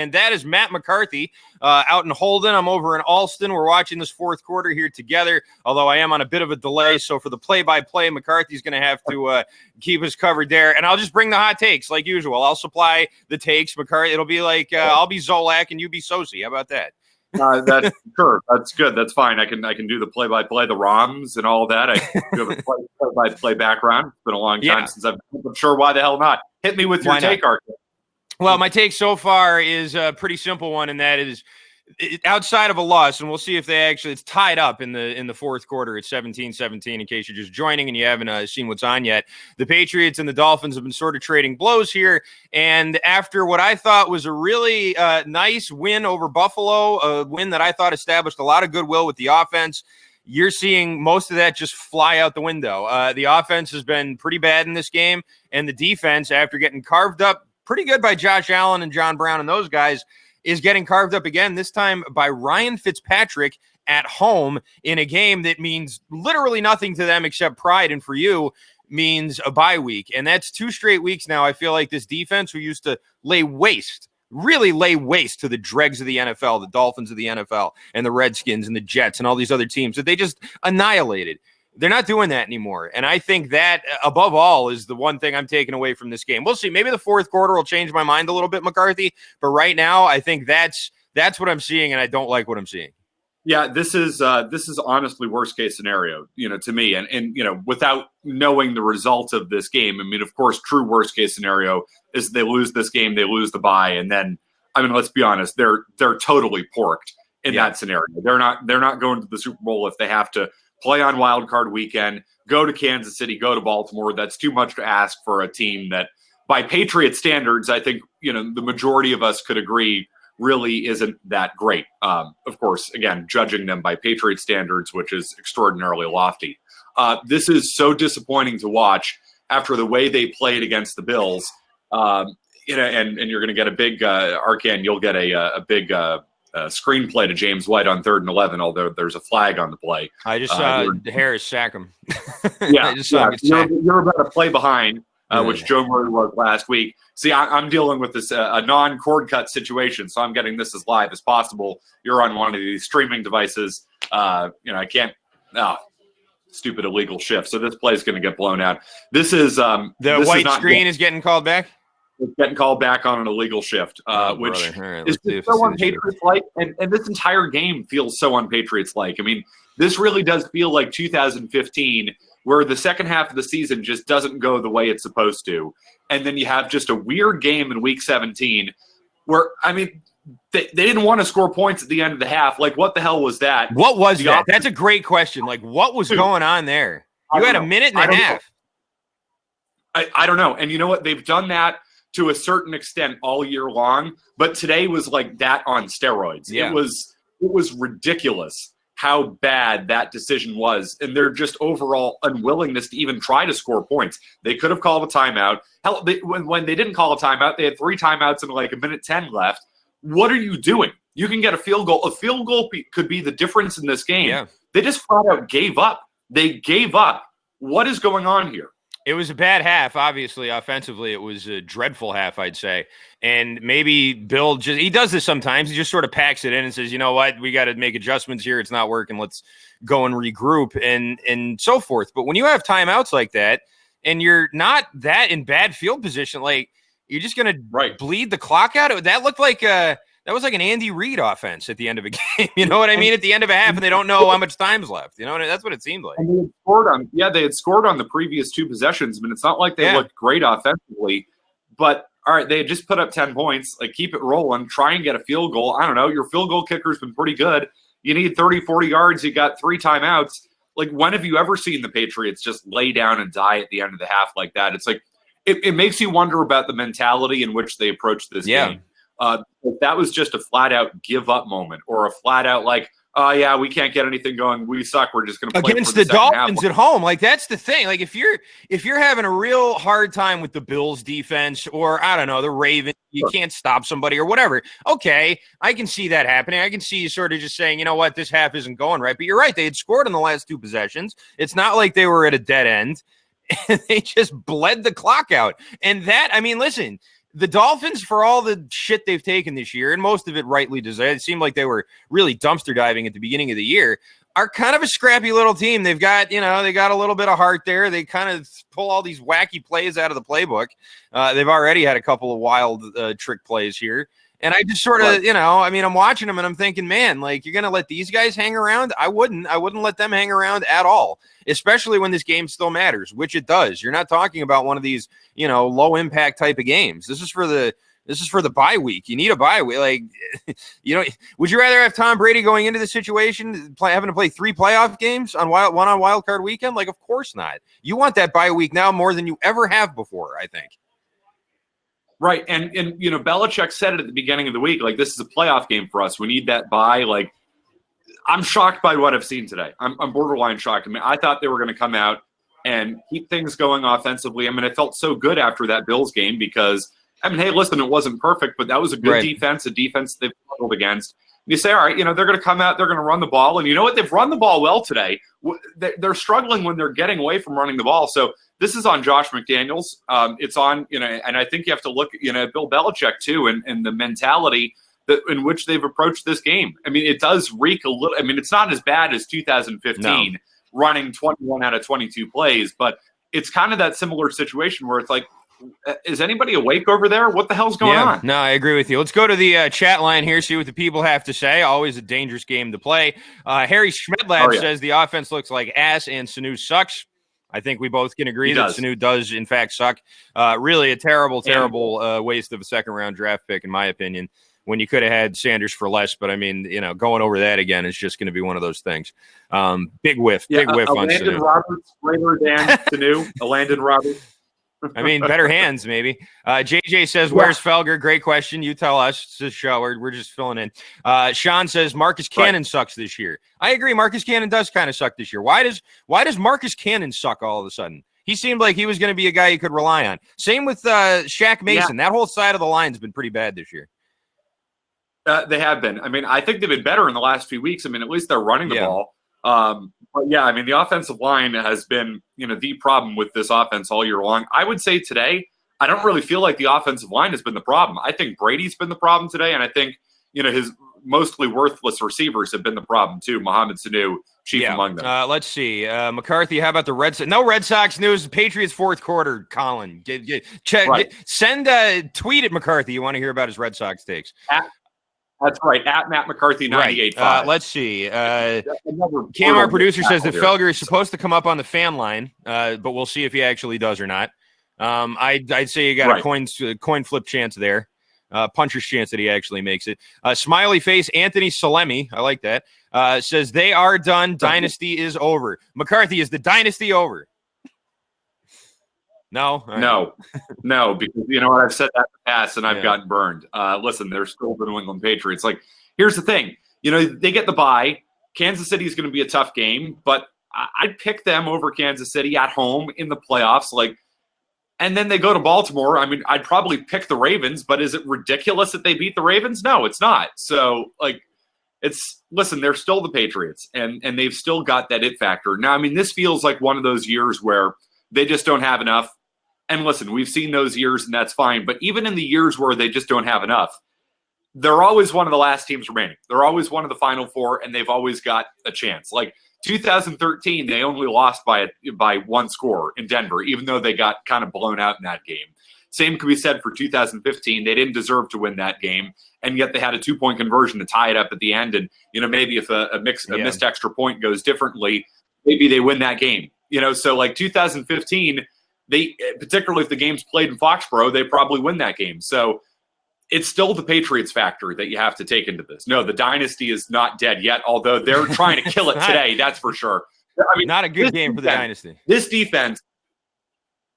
And that is Matt McCarthy out in Holden. I'm over in Alston. We're watching this fourth quarter here together, although I am on a bit of a delay. So for the play-by-play, McCarthy's going to have to keep us covered there. And I'll just bring the hot takes like usual. I'll supply the takes. McCarthy, it'll be like I'll be Zolak and you be Sosi. How about that? That's sure. That's good. That's fine. I can do the play-by-play, the ROMs and all that. I do have a play-by-play background. It's been a long time since I'm sure why the hell not. Hit me with your take, Arthur. Well, my take so far is a pretty simple one, and that is outside of a loss, and we'll see if it's tied up in the fourth quarter at 17-17 in case you're just joining and you haven't seen what's on yet. The Patriots and the Dolphins have been sort of trading blows here, and after what I thought was a really nice win over Buffalo, a win that I thought established a lot of goodwill with the offense, you're seeing most of that just fly out the window. The offense has been pretty bad in this game, and the defense, after getting carved up pretty good by Josh Allen and John Brown and those guys, is getting carved up again, this time by Ryan Fitzpatrick at home in a game that means literally nothing to them except pride, and for you means a bye week. And that's 2 straight weeks now. I feel like this defense, who used to really lay waste to the dregs of the NFL, the Dolphins of the NFL and the Redskins and the Jets and all these other teams that they just annihilated. They're not doing that anymore. And I think that, above all, is the one thing I'm taking away from this game. We'll see. Maybe the fourth quarter will change my mind a little bit, McCarthy. But right now, I think that's what I'm seeing, and I don't like what I'm seeing. Yeah, this is honestly worst case scenario, to me. And without knowing the result of this game, I mean, of course, true worst case scenario is they lose this game, they lose the bye, and then, I mean, let's be honest, they're totally porked in that scenario. They're not going to the Super Bowl if they have to play on Wild Card weekend, go to Kansas City, go to Baltimore. That's too much to ask for a team that, by Patriot standards, I think the majority of us could agree really isn't that great. Of course, again, judging them by Patriot standards, which is extraordinarily lofty. This is so disappointing to watch after the way they played against the Bills. And you're going to get a big Arcan. You'll get a big screenplay to James White on 3rd and 11, although there's a flag on the play. I just saw Harris sack him. Yeah, you're about to play behind, which Joe Murray was last week. See, I'm dealing with this a non-cord cut situation, so I'm getting this as live as possible. You're on one of these streaming devices. I can't. Stupid illegal shift. So this play is going to get blown out. This is the white screen is getting called back. It's getting called back on an illegal shift, which is so un-Patriots-like, and this entire game feels so un-Patriots-like. I mean, this really does feel like 2015, where the second half of the season just doesn't go the way it's supposed to, and then you have just a weird game in Week 17 where, I mean, they didn't want to score points at the end of the half. Like, what the hell was that? What was that? That's a great question. Like, what was going on there? You had a minute and a half. I don't know. And you know what? They've done that to a certain extent all year long, but today was like that on steroids. Yeah. It was ridiculous how bad that decision was, and their just overall unwillingness to even try to score points. They could have called a timeout. Hell, when they didn't call a timeout, they had 3 timeouts and like a minute 10 left. What are you doing? You can get a field goal. A field goal could be the difference in this game. Yeah. They just flat out gave up. They gave up. What is going on here? It was a bad half, obviously. Offensively, it was a dreadful half, I'd say. And maybe Bill he does this sometimes. He just sort of packs it in and says, you know what, we got to make adjustments here. It's not working. Let's go and regroup and so forth. But when you have timeouts like that and you're not that in bad field position, like you're just going to bleed the clock out. That looked like that was like an Andy Reid offense at the end of a game. You know what I mean? At the end of a half, and they don't know how much time's left. You know, that's what it seemed like. And they had scored on the previous 2 possessions. I mean, it's not like they looked great offensively, but all right, they had just put up 10 points. Like, keep it rolling. Try and get a field goal. I don't know. Your field goal kicker's been pretty good. You need 30, 40 yards. You got 3 timeouts. Like, when have you ever seen the Patriots just lay down and die at the end of the half like that? It's like, it makes you wonder about the mentality in which they approach this game. If that was just a flat-out give-up moment, or a flat-out like, oh, yeah, we can't get anything going, we suck, we're just going to play against the Dolphins at home. Like, that's the thing. Like, if you're having a real hard time with the Bills defense, or I don't know, the Ravens, you can't stop somebody or whatever. Okay, I can see that happening. I can see you sort of just saying, you know what, this half isn't going right. But you're right, they had scored in the last 2 possessions. It's not like they were at a dead end. They just bled the clock out. And that, I mean, listen, the Dolphins, for all the shit they've taken this year, and most of it rightly deserved, it seemed like they were really dumpster diving at the beginning of the year, are kind of a scrappy little team. They've got, they got a little bit of heart there. They kind of pull all these wacky plays out of the playbook. They've already had a couple of wild trick plays here. And I just sort of, I'm watching them and I'm thinking, man, like, you're going to let these guys hang around? I wouldn't let them hang around at all, especially when this game still matters, which it does. You're not talking about one of these, low impact type of games. This is for the bye week. You need a bye week. Like, would you rather have Tom Brady going into the situation, having to play 3 playoff games on wild card weekend? Like, of course not. You want that bye week now more than you ever have before, I think. Right. And Belichick said it at the beginning of the week, like, this is a playoff game for us. We need that bye. Like, I'm shocked by what I've seen today. I'm borderline shocked. I mean, I thought they were going to come out and keep things going offensively. I mean, it felt so good after that Bills game because, hey, listen, it wasn't perfect, but that was a good defense, a defense they've struggled against. And you say, all right, they're going to come out, they're going to run the ball. And you know what? They've run the ball well today. They're struggling when they're getting away from running the ball. So this is on Josh McDaniels. It's on, and I think you have to look at, Bill Belichick too, and the mentality in which they've approached this game. I mean, it does reek a little. I mean, it's not as bad as 2015 running 21 out of 22 plays, but it's kind of that similar situation where it's like, is anybody awake over there? What the hell's going on? No, I agree with you. Let's go to the chat line here, see what the people have to say. Always a dangerous game to play. Harry Schmedlab says the offense looks like ass and Sanu sucks. I think we both can agree that Sanu does, in fact, suck. Really a terrible waste of a second-round draft pick, in my opinion, when you could have had Sanders for less. But, I mean, going over that again is just going to be one of those things. Big whiff on Landon Sanu. Roberts greater than Sanu. Landon Roberts. I mean, better hands, maybe. JJ says, where's Felger? Great question. You tell us. It's a show. We're just filling in. Sean says, Marcus Cannon sucks this year. I agree. Marcus Cannon does kind of suck this year. Why does Marcus Cannon suck all of a sudden? He seemed like he was going to be a guy you could rely on. Same with Shaq Mason. That whole side of the line has been pretty bad this year. They have been. I mean, I think they've been better in the last few weeks. I mean, at least they're running the ball. But yeah, I mean, the offensive line has been, the problem with this offense all year long. I would say today, I don't really feel like the offensive line has been the problem. I think Brady's been the problem today, and I think, his mostly worthless receivers have been the problem too. Mohamed Sanu, chief among them. Let's see. McCarthy, how about the Red Sox? No Red Sox news. Patriots fourth quarter, Colin. Send a tweet at McCarthy. You want to hear about his Red Sox takes. That's right, at Matt McCarthy 98.5. Let's see. Cam, our producer, says that Felger is supposed to come up on the fan line, but we'll see if he actually does or not. I'd say you got a coin flip chance there, puncher's chance that he actually makes it. Smiley face Anthony Salemi, I like that, says they are done. Dynasty is over. McCarthy, is the dynasty over? No, no, because I've said that in the past and I've gotten burned. Listen, they're still the New England Patriots. Like, here's the thing, they get the bye. Kansas City is going to be a tough game, but I'd pick them over Kansas City at home in the playoffs. Like, and then they go to Baltimore. I mean, I'd probably pick the Ravens, but is it ridiculous that they beat the Ravens? No, it's not. So, like, listen, they're still the Patriots, and they've still got that it factor. Now, I mean, this feels like one of those years where they just don't have enough. And listen, we've seen those years, and that's fine. But even in the years where they just don't have enough, they're always one of the last teams remaining. They're always one of the Final Four, and they've always got a chance. Like 2013, they only lost by one score in Denver, even though they got kind of blown out in that game. Same could be said for 2015. They didn't deserve to win that game, and yet they had a 2-point conversion to tie it up at the end. And maybe if a missed extra point goes differently, maybe they win that game. So like 2015. Particularly if the game's played in Foxborough, they probably win that game. So it's still the Patriots factor that you have to take into this. No, the dynasty is not dead yet, although they're trying to kill it today, that's for sure. I mean, not a good game for the dynasty. This defense,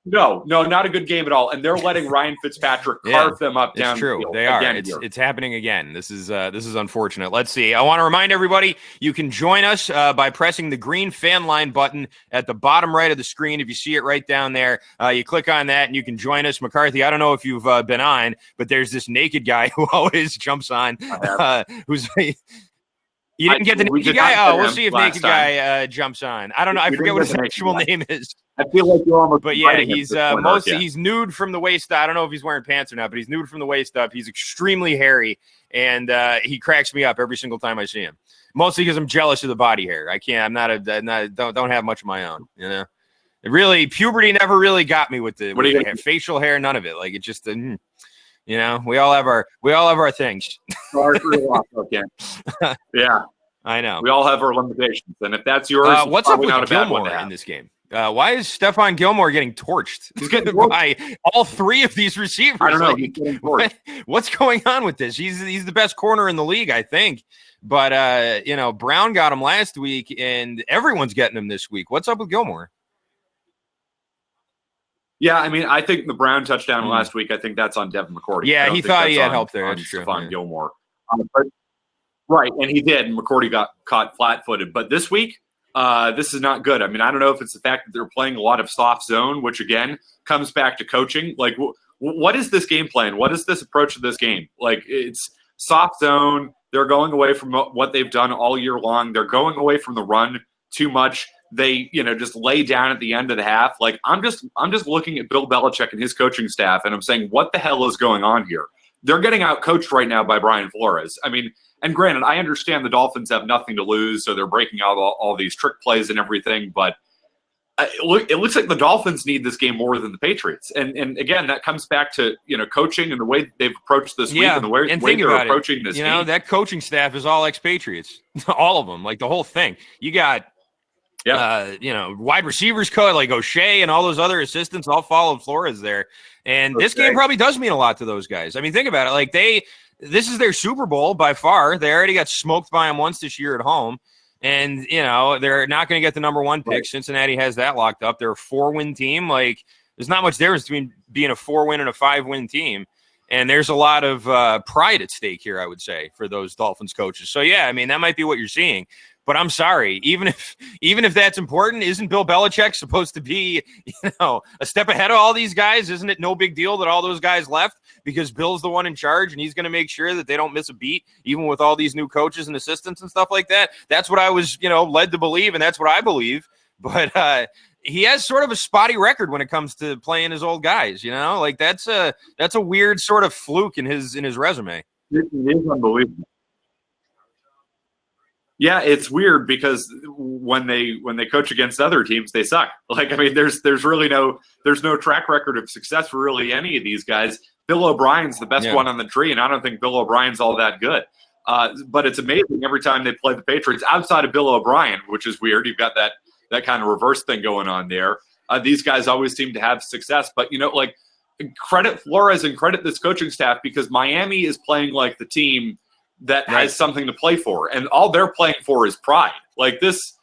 no, not a good game at all. And they're letting Ryan Fitzpatrick carve them up down. It's true. The field. They are. It's happening again. This is unfortunate. Let's see. I want to remind everybody, you can join us by pressing the green fan line button at the bottom right of the screen. If you see it right down there, you click on that and you can join us. McCarthy, I don't know if you've been on, but there's this naked guy who always jumps on, who's You didn't get the we naked did not guy? get Oh, we'll him see if last naked time. guy jumps on. I don't know. I We forget didn't what get his the naked actual guy. name is. I feel like you're almost. But yeah, inviting him he's at this point, mostly Ark, he's nude from the waist up. I don't know if he's wearing pants or not, but he's nude from the waist up. He's extremely hairy, and he cracks me up every single time I see him. Mostly because I'm jealous of the body hair. I can't. I'm not. Don't have much of my own. You know, puberty never really got me with the facial hair. None of it. Like it just. You know, we all have our things. Okay. Yeah. I know. We all have our limitations, and if that's yours, what's up with Gilmore in this game? Why is Stephon Gilmore getting torched? He's getting torched by all three of these receivers. I don't know. Like, what's going on with this? He's the best corner in the league, I think. But Brown got him last week, and everyone's getting him this week. What's up with Gilmore? Yeah, I mean, I think the Brown touchdown last week, I think that's on Devin McCourty. Yeah, he thought he had help there. On That's true. Stephon Gilmore. Right, and he did, and McCourty got caught flat-footed. But this week, this is not good. I mean, I don't know if it's the fact that they're playing a lot of soft zone, which, again, comes back to coaching. Like, what is this game plan? What is this approach to this game? Like, it's soft zone. They're going away from what they've done all year long. They're going away from the run too much. They, just lay down at the end of the half. Like, I'm just looking at Bill Belichick and his coaching staff, and I'm saying, what the hell is going on here? They're getting out coached right now by Brian Flores. I mean, and granted, I understand the Dolphins have nothing to lose, so they're breaking out all these trick plays and everything. But it looks like the Dolphins need this game more than the Patriots. And again, that comes back to coaching and the way they've approached this week and the way they're approaching this game. That coaching staff is all ex-Patriots, all of them, like the whole thing. You got. Wide receivers coach like O'Shea and all those other assistants all followed Flores there. And this game probably does mean a lot to those guys. I mean, think about it. Like this is their Super Bowl by far. They already got smoked by them once this year at home. And, they're not going to get the number one pick. Right. Cincinnati has that locked up. They're a 4-win team. Like, there's not much difference between being a 4-win and a 5-win team. And there's a lot of pride at stake here, I would say, for those Dolphins coaches. So, yeah, I mean, that might be what you're seeing. But I'm sorry, even if that's important, isn't Bill Belichick supposed to be, a step ahead of all these guys? Isn't it no big deal that all those guys left because Bill's the one in charge and he's going to make sure that they don't miss a beat, even with all these new coaches and assistants and stuff like that? That's what I was, led to believe, and that's what I believe. But he has sort of a spotty record when it comes to playing his old guys. Like that's a weird sort of fluke in his resume. It is unbelievable. Yeah, it's weird because when they coach against other teams, they suck. Like, I mean, there's no track record of success for really any of these guys. Bill O'Brien's the best one on the tree, and I don't think Bill O'Brien's all that good. But it's amazing every time they play the Patriots outside of Bill O'Brien, which is weird. You've got that kind of reverse thing going on there. These guys always seem to have success, but credit Flores and credit this coaching staff because Miami is playing like the team that has something to play for, and all they're playing for is pride. Like this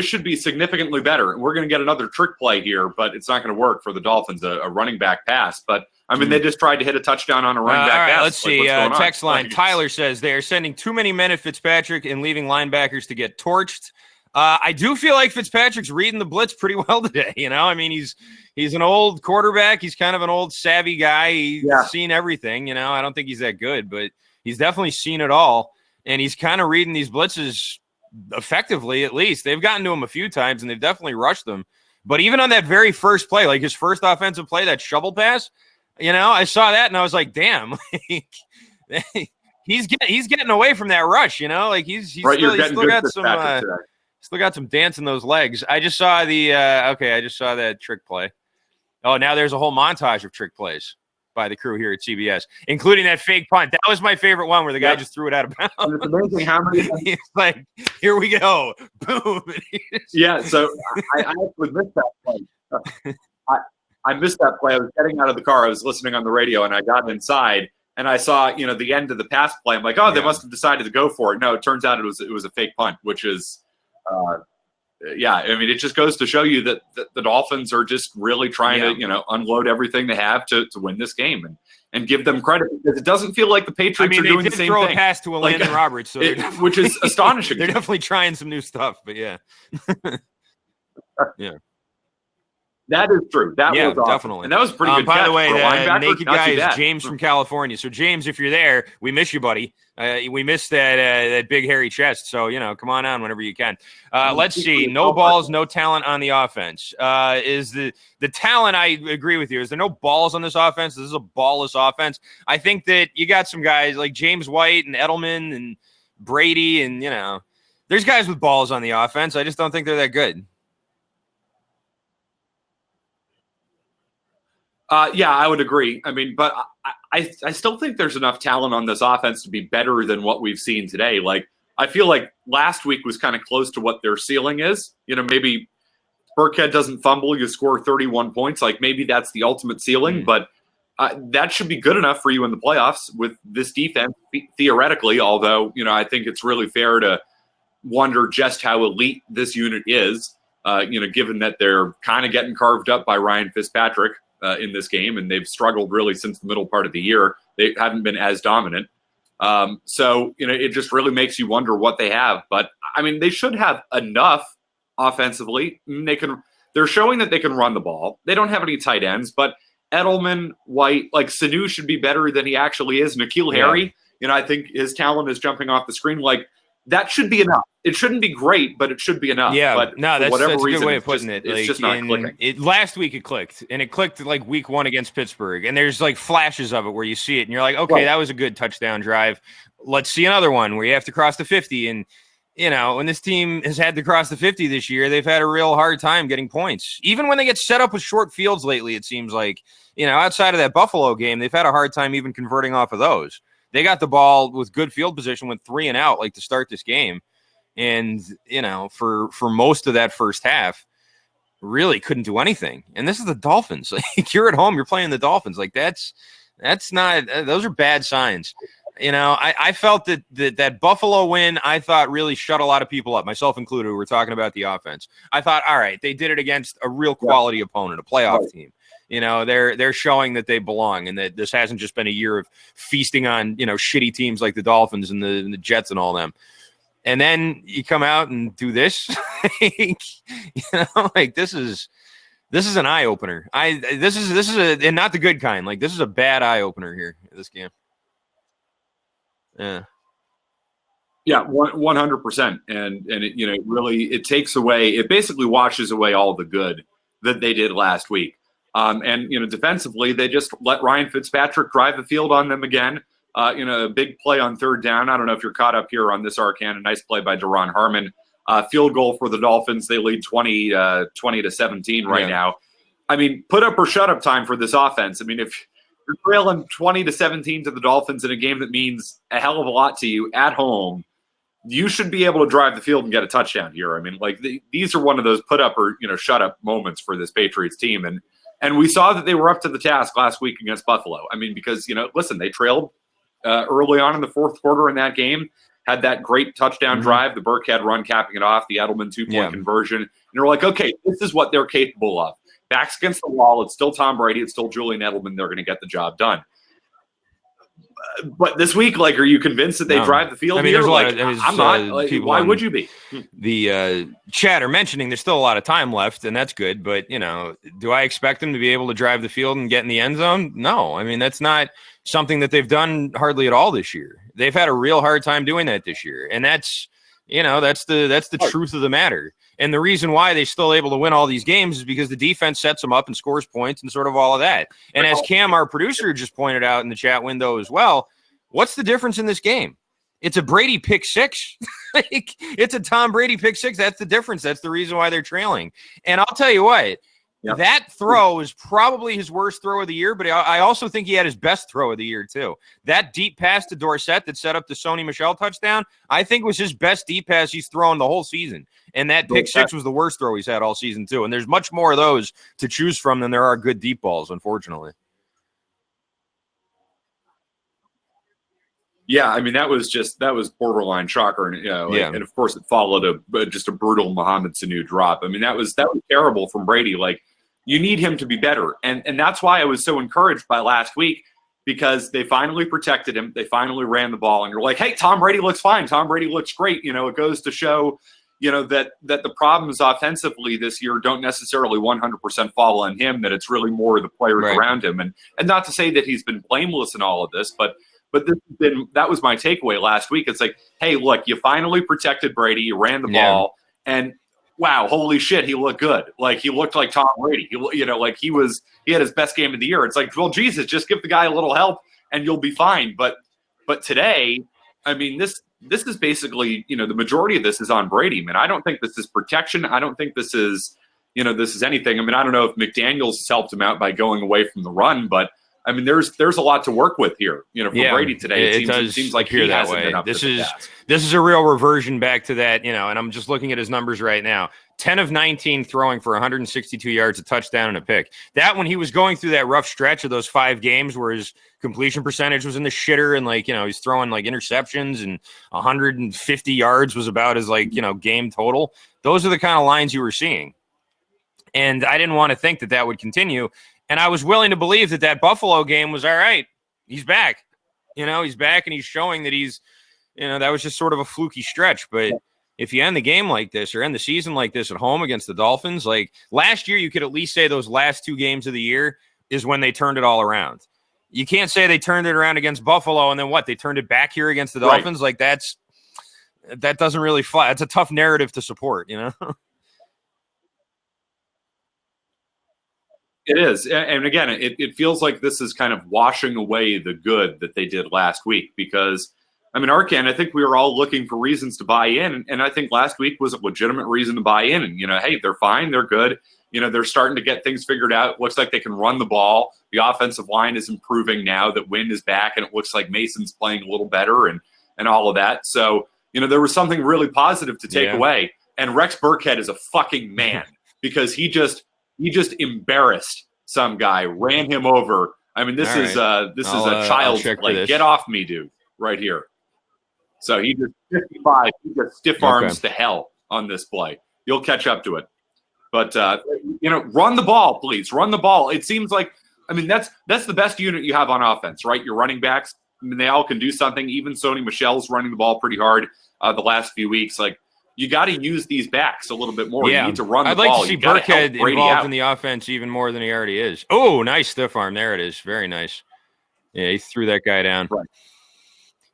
should be significantly better. And we're going to get another trick play here, but it's not going to work for the Dolphins, a running back pass. But I mean, they just tried to hit a touchdown on a running back pass. Let's see. Text line. Tyler says they are sending too many men at Fitzpatrick and leaving linebackers to get torched. I do feel like Fitzpatrick's reading the blitz pretty well today. I mean, he's an old quarterback. He's kind of an old savvy guy. He's seen everything. I don't think he's that good, but he's definitely seen it all, and he's kind of reading these blitzes effectively, at least. They've gotten to him a few times, and they've definitely rushed them. But even on that very first play, like his first offensive play, that shovel pass, I saw that, and I was like, damn. he's getting away from that rush, like he's still got some dance in those legs. I just saw that trick play. Oh, now there's a whole montage of trick plays by the crew here at CBS, including that fake punt. That was my favorite one where the guy just threw it out of bounds. And it's amazing how many he's like, here we go. Boom. Yeah, so I actually missed that play. I missed that play. I was getting out of the car. I was listening on the radio, and I got inside, and I saw, the end of the pass play. I'm like, they must have decided to go for it. No, it turns out it was a fake punt, which is I mean, it just goes to show you that the Dolphins are just really trying to, unload everything they have to win this game and give them credit because it doesn't feel like the Patriots are doing the same thing. They did throw a pass to Landon Roberts, so which is astonishing. They're definitely trying some new stuff, but yeah. That is true. That was awesome. Definitely. And that was pretty good. By the way, the naked guy is bad. James from California. So, James, if you're there, we miss you, buddy. We missed that big hairy chest. So, come on whenever you can. Let's see. No balls, no talent on the offense. Is the talent, I agree with you. Is there no balls on this offense? This is a ballless offense. I think that you got some guys like James White and Edelman and Brady and, there's guys with balls on the offense. I just don't think they're that good. Yeah, I would agree. I mean, but I still think there's enough talent on this offense to be better than what we've seen today. Like, I feel like last week was kind of close to what their ceiling is. Maybe Burkhead doesn't fumble, you score 31 points. Like, maybe that's the ultimate ceiling, but that should be good enough for you in the playoffs with this defense, theoretically, although, I think it's really fair to wonder just how elite this unit is, given that they're kind of getting carved up by Ryan Fitzpatrick in this game, and they've struggled really since the middle part of the year. They haven't been as dominant. So, it just really makes you wonder what they have. But, I mean, they should have enough offensively. They're showing that they can run the ball. They don't have any tight ends, but Edelman, White, like Sanu should be better than he actually is. N'Keal Harry, I think his talent is jumping off the screen. Like, that should be enough. It shouldn't be great, but it should be enough. Yeah, but no, that's a good way of putting it. It's just not clicking. Last week it clicked, and it clicked like week 1 against Pittsburgh. And there's like flashes of it where you see it, and you're like, okay, that was a good touchdown drive. Let's see another one where you have to cross the 50. And, when this team has had to cross the 50 this year, they've had a real hard time getting points. Even when they get set up with short fields lately, it seems like, outside of that Buffalo game, they've had a hard time even converting off of those. They got the ball with good field position, went 3 and out like to start this game. And, for most of that first half, really couldn't do anything. And this is the Dolphins. Like, you're at home, you're playing the Dolphins. Like, that's not, those are bad signs. I felt that Buffalo win, I thought, really shut a lot of people up, myself included, who were talking about the offense. I thought, all right, they did it against a real quality opponent, a playoff team. They're showing that they belong, and that this hasn't just been a year of feasting on, shitty teams like the Dolphins and the Jets and all them. And then you come out and do this, this is an eye opener. This is and not the good kind. Like, this is a bad eye opener here. This game. Yeah. Yeah, 100%. And it really, it takes away, it basically washes away all the good that they did last week. And defensively, they just let Ryan Fitzpatrick drive the field on them again. A big play on third down. I don't know if you're caught up here on this, Arcan. A nice play by Daron Harmon. Field goal for the Dolphins. They lead 20-17 right now. I mean, put up or shut up time for this offense. I mean, if you're trailing 20-17 to the Dolphins in a game that means a hell of a lot to you at home, you should be able to drive the field and get a touchdown here. I mean, like, these are one of those put up or shut up moments for this Patriots team, and we saw that they were up to the task last week against Buffalo. I mean, because listen, they trailed early on in the fourth quarter in that game, had that great touchdown drive, the Burkhead run capping it off, the Edelman 2-point conversion. And they're like, okay, this is what they're capable of. Backs against the wall. It's still Tom Brady. It's still Julian Edelman. They're going to get the job done. But this week, like, are you convinced that they drive the field? I mean, here? There's a lot like, of I'm not. Like, why would you be? The chat are mentioning there's still a lot of time left, and that's good. But, do I expect them to be able to drive the field and get in the end zone? No. I mean, that's not something that they've done hardly at all this year. They've had a real hard time doing that this year. And that's the truth of the matter. And the reason why they're still able to win all these games is because the defense sets them up and scores points and sort of all of that. And as Cam, our producer, just pointed out in the chat window as well, what's the difference in this game? It's a Brady pick six. It's a Tom Brady pick six. That's the difference. That's the reason why they're trailing. And I'll tell you what, that throw is probably his worst throw of the year, but I also think he had his best throw of the year too. That deep pass to Dorsett that set up the Sony Michel touchdown, I think was his best deep pass he's thrown the whole season. And that pick six was the worst throw he's had all season too. And there's much more of those to choose from than there are good deep balls, unfortunately. Yeah, I mean, that was borderline shocker, and and of course it followed just a brutal Mohamed Sanu drop. I mean, that was terrible from Brady. Like, you need him to be better, and that's why I was so encouraged by last week, because they finally protected him, they finally ran the ball, and you're like, hey, Tom Brady looks fine, Tom Brady looks great. It goes to show, that the problems offensively this year don't necessarily 100% fall on him. That it's really more the players around him, and not to say that he's been blameless in all of this, but But that was my takeaway last week. It's like, hey, look, you finally protected Brady. You ran the ball, and wow, holy shit, he looked good. Like he looked like Tom Brady. Like he had his best game of the year. It's like, well, Jesus, just give the guy a little help and you'll be fine. But today, I mean, this is basically, the majority of this is on Brady, man. I don't think this is protection. I don't think this is, this is anything. I mean, I don't know if McDaniels has helped him out by going away from the run, but I mean, there's a lot to work with here, for Brady today. It seems like he hasn't been up to the task. This is a real reversion back to that, and I'm just looking at his numbers right now. 10 of 19 throwing for 162 yards, a touchdown, and a pick. That when he was going through that rough stretch of those 5 games where his completion percentage was in the shitter and he's throwing interceptions and 150 yards was about his game total. Those are the kind of lines you were seeing. And I didn't want to think that would continue. And I was willing to believe that Buffalo game was all right. He's back. He's back and he's showing that he's, that was just sort of a fluky stretch. But if you end the game like this or end the season like this at home against the Dolphins, like last year, you could at least say those last 2 games of the year is when they turned it all around. You can't say they turned it around against Buffalo and then what? They turned it back here against the Dolphins? Right. Like that doesn't really fly. It's a tough narrative to support, It is. And again, it feels like this is kind of washing away the good that they did last week because, I mean, Arkan, I think we were all looking for reasons to buy in. And I think last week was a legitimate reason to buy in. And, hey, they're fine. They're good. They're starting to get things figured out. Looks like they can run the ball. The offensive line is improving now that Wynn is back. And it looks like Mason's playing a little better and all of that. So, there was something really positive to take away. And Rex Burkhead is a fucking man because he just embarrassed some guy, ran him over. I mean, this is a child's play. Get off me, dude, right here. So he just 55. He just stiff arms to hell on this play. You'll catch up to it. But run the ball, please. Run the ball. It seems like, I mean, that's the best unit you have on offense, right? Your running backs. I mean, they all can do something. Even Sony Michel's running the ball pretty hard the last few weeks. Like, you got to use these backs a little bit more. Yeah. You need to run the ball. I'd like to see Burkhead involved in the offense even more than he already is. Oh, nice stiff arm. There it is. Very nice. Yeah, he threw that guy down. Right.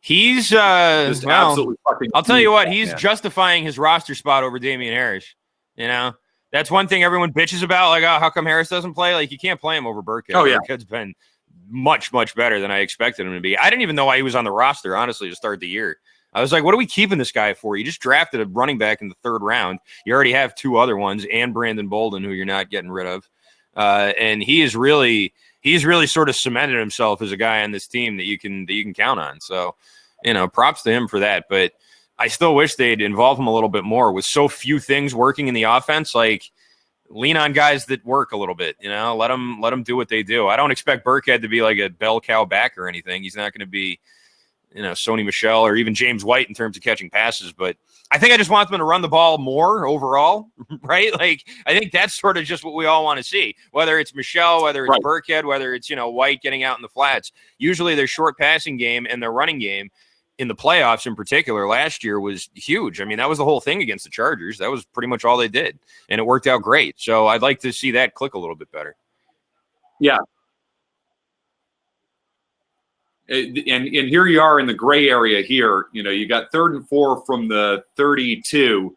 He's absolutely fucking. I'll tell you what. He's justifying his roster spot over Damian Harris. That's one thing everyone bitches about. Like, oh, how come Harris doesn't play? Like, you can't play him over Burkhead. Oh yeah, Burkhead's been much better than I expected him to be. I didn't even know why he was on the roster, honestly, to start the year. I was like, what are we keeping this guy for? You just drafted a running back in the 3rd round. You already have 2 other ones and Brandon Bolden, who you're not getting rid of. And he's really sort of cemented himself as a guy on this team that you can count on. So, props to him for that. But I still wish they'd involve him a little bit more with so few things working in the offense. Like, lean on guys that work a little bit, let them do what they do. I don't expect Burkhead to be like a bell cow back or anything. He's not going to be, Sony Michel or even James White in terms of catching passes. But I think I just want them to run the ball more overall, right? Like, I think that's sort of just what we all want to see, whether it's Michel, whether it's Burkhead, whether it's, White getting out in the flats. Usually their short passing game and their running game in the playoffs in particular last year was huge. I mean, that was the whole thing against the Chargers. That was pretty much all they did, and it worked out great. So I'd like to see that click a little bit better. Yeah. And here you are in the gray area here. You got 3rd and 4 from the 32.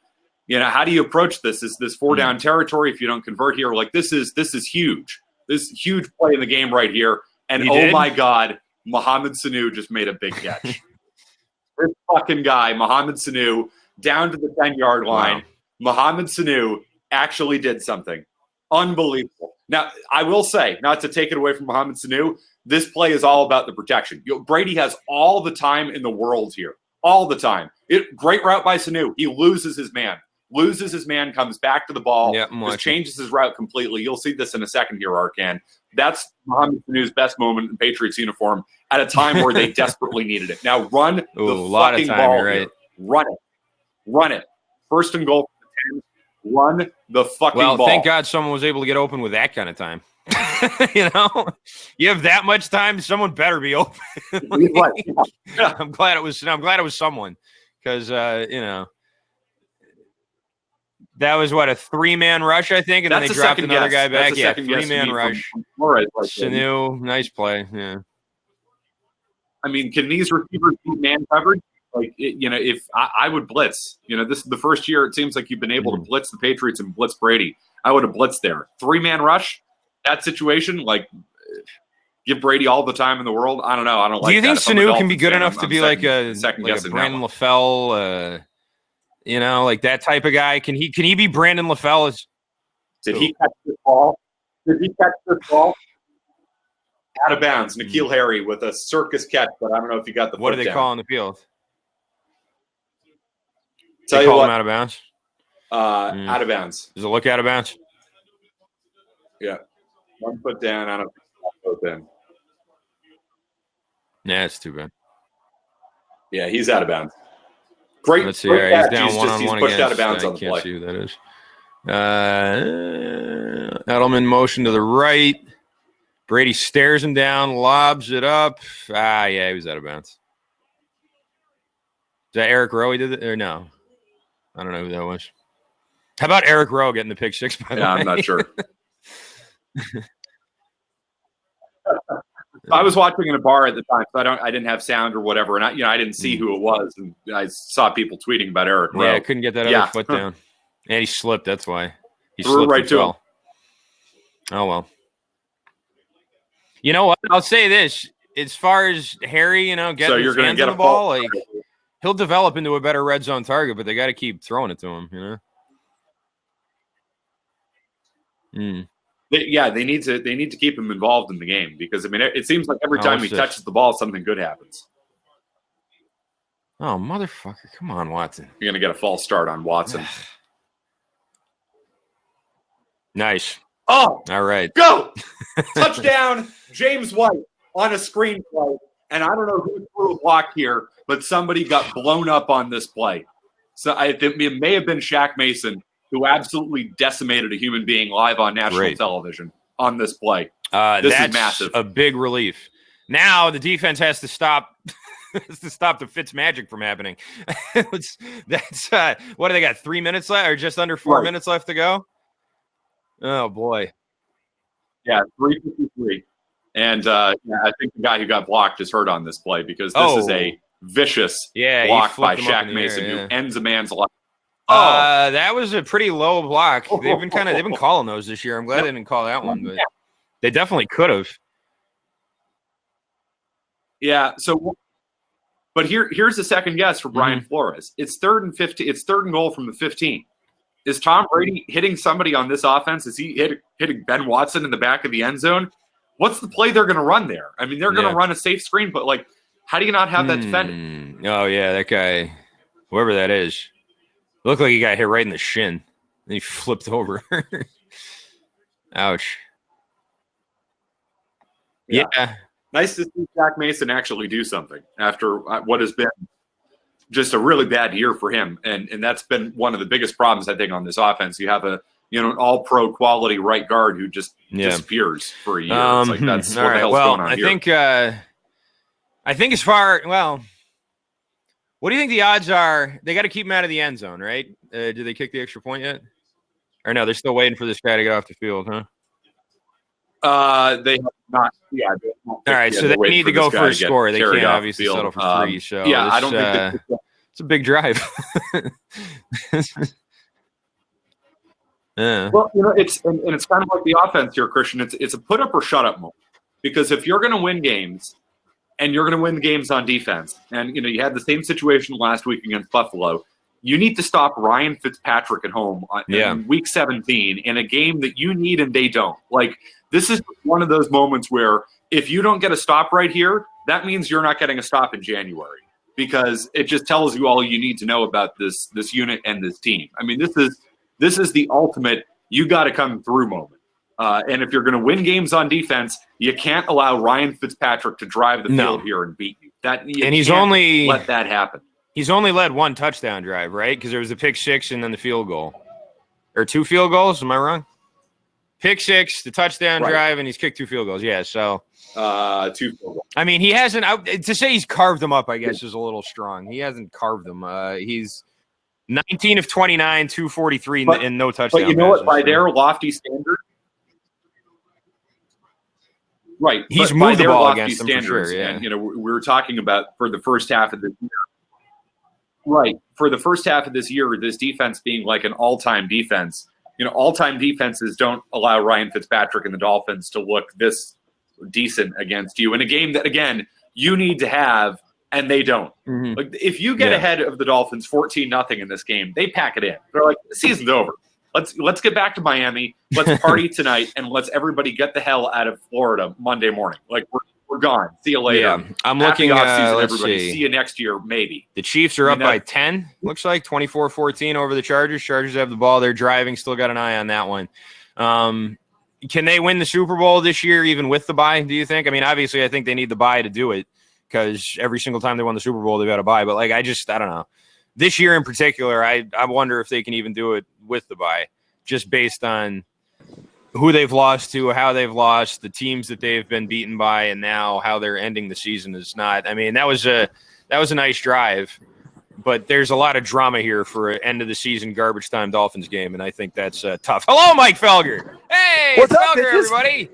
How do you approach this? Is this 4-down territory if you don't convert here? Like, this is huge. This is huge play in the game right here. And my God, Mohamed Sanu just made a big catch. This fucking guy, Mohamed Sanu, down to the 10-yard line. Wow. Mohamed Sanu actually did something unbelievable. Now, I will say, not to take it away from Mohamed Sanu, this play is all about the protection. Brady has all the time in the world here. All the time. Great route by Sanu. He loses his man, comes back to the ball, just changes his route completely. You'll see this in a second here, Arkan. That's Mohamed Sanu's best moment in Patriots uniform at a time where they desperately needed it. Now run the fucking ball. Right. Run it. 1st and goal for the 10. Run the fucking ball. Well, thank God someone was able to get open with that kind of time. You have that much time, someone better be open. I'm glad it was someone because that was what, a 3-man rush, I think, and then they dropped another guy back. Yeah, 3-man rush. Sanu, nice play. Yeah. I mean, can these receivers be man covered? Like, if I would blitz, this is the first year it seems like you've been able to blitz the Patriots and blitz Brady. I would have blitzed there. 3-man rush, that situation, like, give Brady all the time in the world. I don't know. I don't like. Do you think that. Sanu can be good enough to be like a Brandon LaFell? Like that type of guy. Can he be Brandon LaFell? Did he catch this ball? Out of bounds. N'Keal Harry with a circus catch, but I don't know if he got the. What do they down. call on the field? They call him out of bounds. Out of bounds. Does it look out of bounds? Yeah, 1 foot down. I don't think both in. Yeah, it's too bad. Yeah, he's out of bounds. Great. Let's see. Great He's down one-on-one against. Pushed out of bounds on I the can't play. see who that is. Edelman motion to the right. Brady stares him down, lobs it up. Yeah, he was out of bounds. Is that Eric Rowe? He did it or no? I don't know who that was. How about Eric Rowe getting the pick six? By the way, I'm not sure. I was watching in a bar at the time, so I didn't have sound or whatever, and I didn't see who it was, and I saw people tweeting about Eric Rowe. Yeah, I couldn't get that other foot down, and he slipped. That's why he threw slipped right to him. Oh well. You know what? I'll say this: as far as Harry, getting his hands on the ball, like he'll develop into a better red zone target, but they got to keep throwing it to him. They need to keep him involved in the game because it seems like every time he touches the ball, something good happens. Oh motherfucker! Come on, Watson. You're gonna get a false start on Watson. Nice. Oh, all right. Go touchdown, James White on a screenplay, and I don't know who threw a block here, but somebody got blown up on this play. So it may have been Shaq Mason, who absolutely decimated a human being live on national television on this play. This is massive. A big relief. Now the defense has to stop the Fitz magic from happening. That's what do they got? 3 minutes left, or just under 4 minutes left to go? Oh boy. Yeah, 3:53. And I think the guy who got blocked is hurt on this play because this is a vicious block by Shaq Mason who ends a man's life. That was a pretty low block. They've been calling those this year. I'm glad they didn't call that one, but they definitely could have. Yeah. So, but here's the second guess for Brian Flores. It's 3rd and 15. It's 3rd and goal from the 15. Is Tom Brady hitting somebody on this offense? Is he hitting Ben Watson in the back of the end zone? What's the play they're going to run there? I mean, they're going to run a safe screen, but how do you not have that defended? Oh yeah, that guy, whoever that is. Looked like he got hit right in the shin. And he flipped over. Ouch. Yeah. Nice to see Shaq Mason actually do something after what has been just a really bad year for him. And that's been one of the biggest problems, I think, on this offense. You have an all-pro quality right guard who just disappears for a year. It's like, that's what the hell's going on here. I think what do you think the odds are? They got to keep him out of the end zone, right? Did they kick the extra point yet? Or no, they're still waiting for this guy to get off the field, huh? They have not. Yeah. All right, so they need to go for a score. They can't obviously settle for 3. So I don't think it's a big drive. Yeah. Well, it's kind of like the offense here, Christian. It's a put up or shut up moment because if you're going to win games. And you're going to win games on defense. And, you had the same situation last week against Buffalo. You need to stop Ryan Fitzpatrick at home in week 17 in a game that you need and they don't. This is one of those moments where if you don't get a stop right here, that means you're not getting a stop in January because it just tells you all you need to know about this unit and this team. I mean, this is the ultimate you got to come through moment. And if you're going to win games on defense, you can't allow Ryan Fitzpatrick to drive the field here and beat you. He's only let that happen. He's only led 1 touchdown drive, right? Because there was a pick 6 and then the field goal, or 2 field goals. Am I wrong? Pick 6, the touchdown drive, and he's kicked 2 field goals. Yeah, so 2 field goals. I mean, he hasn't to say he's carved them up. I guess is a little strong. He hasn't carved them. He's 19 of 29, 243, and no touchdown. But you know what? By their lofty standard. Right. He's but by moved the their ball lofty against them for standards, sure. Yeah. and we were talking about for the first half of the year. Right. For the first half of this year, this defense being like an all-time defense. All-time defenses don't allow Ryan Fitzpatrick and the Dolphins to look this decent against you in a game that, again, you need to have, and they don't. Mm-hmm. Like, if you get ahead of the Dolphins 14-0 in this game, they pack it in. They're like, the season's over. Let's get back to Miami. Let's party tonight, and let's everybody get the hell out of Florida Monday morning. Like, we're gone. See you later. Yeah, I'm looking. Let's see. See you next year, maybe. The Chiefs are up by 10. Looks like 24-14 over the Chargers. Chargers have the ball. They're driving. Still got an eye on that one. Can they win the Super Bowl this year, even with the bye? Do you think? I mean, obviously, I think they need the bye to do it because every single time they won the Super Bowl, they've got a bye. But I don't know. This year in particular, I wonder if they can even do it with the bye, just based on who they've lost to, how they've lost, the teams that they've been beaten by, and now how they're ending the season is not. I mean, that was a nice drive, but there's a lot of drama here for an end of the season garbage time Dolphins game, and I think that's tough. Hello, Mike Felger. Hey, what's up, Felger, bitches? everybody.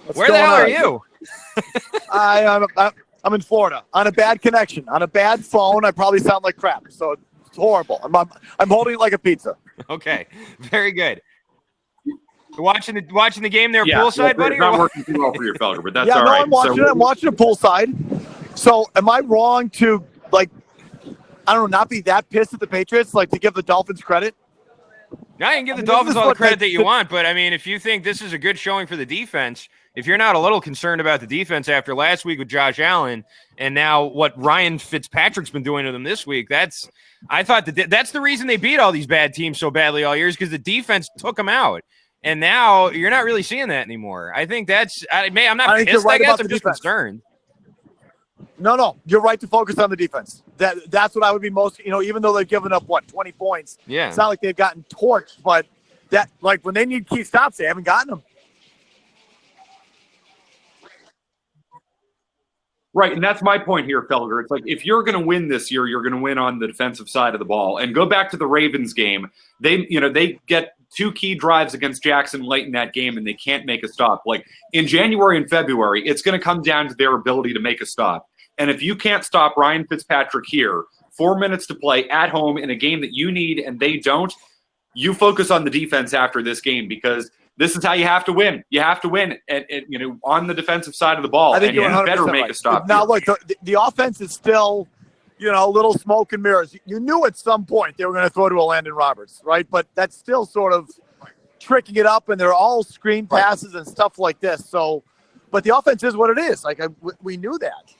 What's Where the hell on? are you? I'm in Florida on a bad connection, on a bad phone. I probably sound like crap, so it's horrible. I'm holding it like a pizza. Okay, very good. Watching the game there poolside, buddy? It's not working too well for your Felger, but that's yeah, all no, right. I'm watching it poolside. So am I wrong to, not be that pissed at the Patriots, to give the Dolphins credit? Now you can give the Dolphins all the credit that you want, but, I mean, if you think this is a good showing for the defense, if you're not a little concerned about the defense after last week with Josh Allen and now what Ryan Fitzpatrick's been doing to them this week, that's the reason they beat all these bad teams so badly all year is because the defense took them out. And now you're not really seeing that anymore. I think I'm not pissed, I guess. I'm just concerned. No, you're right to focus on the defense. That's what I would be most, even though they've given up, 20 points. Yeah. It's not like they've gotten torched, but when they need key stops, they haven't gotten them. Right, and that's my point here, Felger. It's like if you're going to win this year, you're going to win on the defensive side of the ball. And go back to the Ravens game. They get 2 key drives against Jackson late in that game, and they can't make a stop. Like in January and February, it's going to come down to their ability to make a stop. And if you can't stop Ryan Fitzpatrick here, 4 minutes to play at home in a game that you need and they don't, you focus on the defense after this game because this is how you have to win. You have to win, on the defensive side of the ball, and you better make a stop. Now, look, the offense is still, a little smoke and mirrors. You knew at some point they were going to throw to a Landon Roberts, right? But that's still sort of tricking it up, and they're all screen passes and stuff like this. So, but the offense is what it is. We knew that.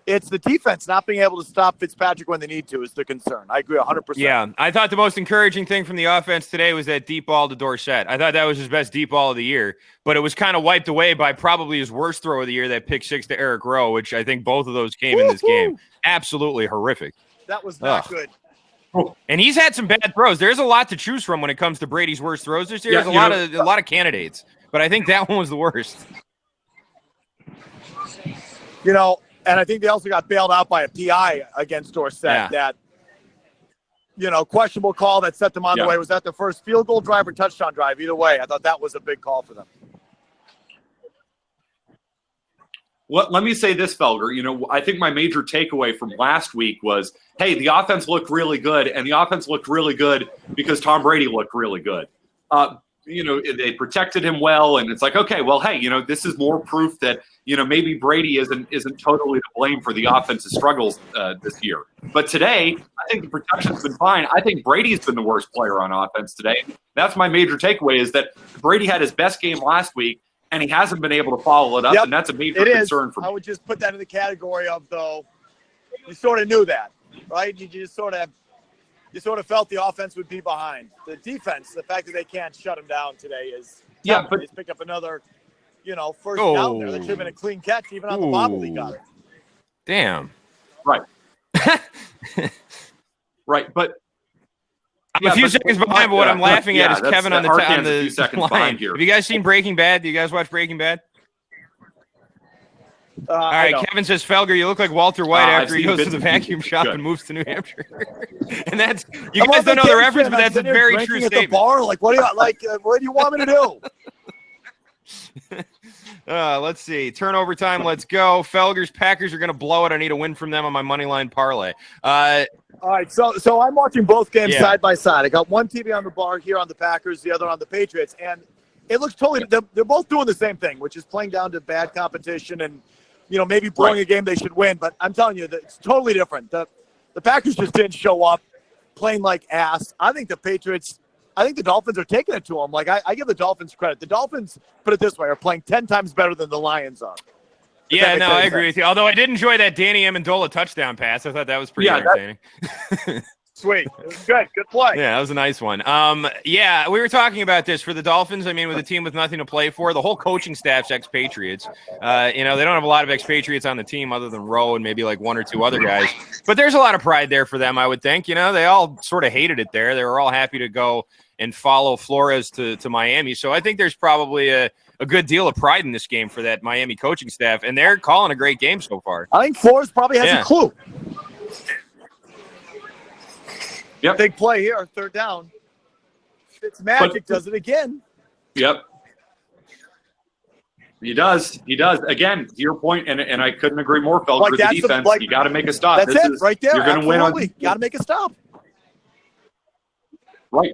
It's the defense not being able to stop Fitzpatrick when they need to is the concern. I agree 100%. Yeah, I thought the most encouraging thing from the offense today was that deep ball to Dorsett. I thought that was his best deep ball of the year, but it was kind of wiped away by probably his worst throw of the year, that pick 6 to Eric Rowe, which I think both of those came in this game. Absolutely horrific. That was not good. And he's had some bad throws. There's a lot to choose from when it comes to Brady's worst throws this year. There's a lot of candidates, but I think that one was the worst. And I think they also got bailed out by a PI against Dorsett. That, questionable call that set them on the way. Was that the first field goal drive or touchdown drive? Either way, I thought that was a big call for them. Let me say this, Felger. I think my major takeaway from last week was, hey, the offense looked really good, and the offense looked really good because Tom Brady looked really good. They protected him well, and it's like, okay, well, hey, this is more proof that, maybe Brady isn't totally to blame for the offensive struggles this year. But today, I think the protection's been fine. I think Brady's been the worst player on offense today. That's my major takeaway is that Brady had his best game last week, and he hasn't been able to follow it up, and that's a major concern for me. I would just put that in the category of, though, you sort of knew that, right? You sort of felt the offense would be behind. The defense, the fact that they can't shut him down today is tough. But he's picked up another, first down there. That should have been a clean catch, even on the bobble he got it. Damn. Right. Right, but I'm a few seconds behind, but what I'm laughing at is Kevin on the line. Here. Have you guys seen Breaking Bad? Do you guys watch Breaking Bad? All right, Kevin says, Felger, you look like Walter White after he goes to the vacuum shop and moves to New Hampshire. And that's, you guys don't know the reference, but that's a very true statement. At the bar, what do you want me to do? Let's see. Turnover time. Let's go. Felgers. Packers are going to blow it. I need a win from them on my money line parlay. All right, so I'm watching both games Yeah. side by side. I got one TV on the bar here on the Packers, the other on the Patriots, and it looks totally. They're both doing the same thing, which is playing down to bad competition and maybe blowing a game they should win. But I'm telling you that it's totally different. The Packers just didn't show up, playing like ass. I think the Patriots. I think the Dolphins are taking it to them. Like I give the Dolphins credit. The Dolphins, put it this way, are playing 10 times better than the Lions are. Yeah, no, I agree with you. Although I did enjoy that Danny Amendola touchdown pass. I thought that was pretty entertaining. Sweet. It was good. Good play. Yeah, that was a nice one. Yeah, we were talking about this for the Dolphins. I mean, with a team with nothing to play for, the whole coaching staff's expatriates. They don't have a lot of expatriates on the team other than Rowe and maybe like one or two other guys. But there's a lot of pride there for them, I would think. They all sort of hated it there. They were all happy to go and follow Flores to Miami. So I think there's probably a good deal of pride in this game for that Miami coaching staff, and they're calling a great game so far. I think Flores probably has a clue. Yep. Big play here, third down. Fitzmagic does it again. Yep. He does. Again, to your point, and I couldn't agree more, Felger, with the defense. You got to make a stop. That's it, right there. You're going to win on. Got to make a stop. Right,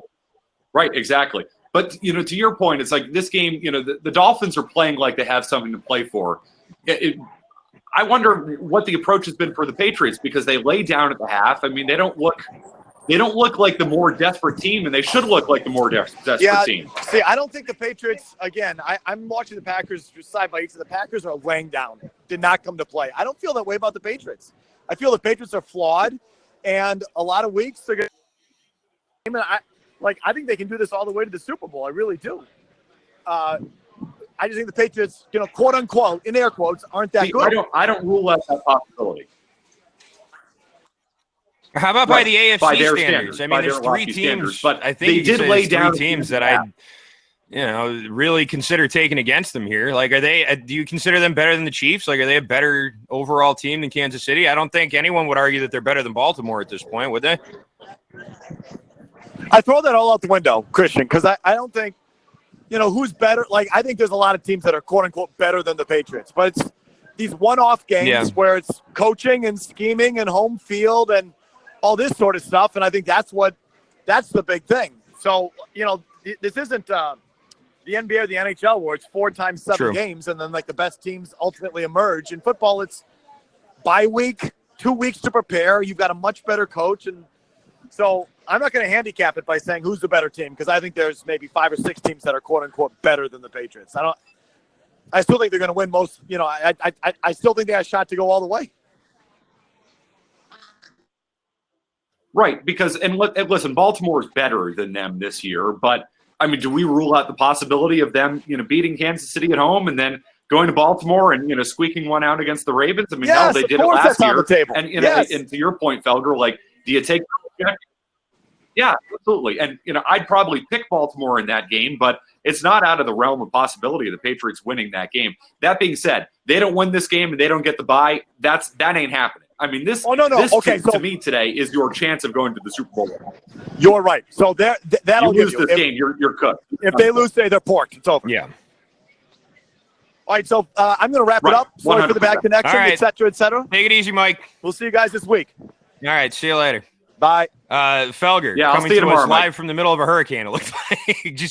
exactly. But, to your point, it's like this game, the Dolphins are playing like they have something to play for. I wonder what the approach has been for the Patriots because they lay down at the half. I mean, they don't look like the more desperate team, and they should look like the more desperate team. See, I don't think the Patriots, again, I'm watching the Packers side by each of the Packers are laying down, did not come to play. I don't feel that way about the Patriots. I feel the Patriots are flawed, and a lot of weeks they're going to I think they can do this all the way to the Super Bowl. I really do. I just think the Patriots, quote unquote, in air quotes, aren't that good. I don't rule out that possibility. How about by the AFC by their standards? I mean, there's three teams, but I think they did lay down teams that I really consider taking against them here. Like, are they? Do you consider them better than the Chiefs? Like, are they a better overall team than Kansas City? I don't think anyone would argue that they're better than Baltimore at this point, would they? I throw that all out the window, Christian, because I don't think, who's better. Like, I think there's a lot of teams that are, quote unquote, better than the Patriots. But it's these one-off games where it's coaching and scheming and home field and all this sort of stuff. And I think that's the big thing. So, this isn't the NBA or the NHL where it's 4 times 7 games and then, the best teams ultimately emerge. In football, it's bye week, 2 weeks to prepare. You've got a much better coach. And so I'm not going to handicap it by saying who's the better team because I think there's maybe 5 or 6 teams that are quote unquote better than the Patriots. I still think they're going to win most. I still think they have a shot to go all the way. Right, because and listen, Baltimore is better than them this year, but I mean, do we rule out the possibility of them, beating Kansas City at home and then going to Baltimore and squeaking one out against the Ravens? I mean, no, they did it last year. And and to your point, Felger, do you take? Yeah, absolutely. And I'd probably pick Baltimore in that game, but it's not out of the realm of possibility of the Patriots winning that game. That being said, they don't win this game and they don't get the bye. That ain't happening. I mean, this to me today is your chance of going to the Super Bowl. You're right. So that'll lose this game, you're cooked. If they lose today, they're porked. It's over. Yeah. All right, so I'm going to wrap it up. Sorry 100%. For the bad connection, et cetera, et cetera. Take it easy, Mike. We'll see you guys this week. All right, see you later. Bye. Felger, coming to us live from the middle of a hurricane. It looks like. Did you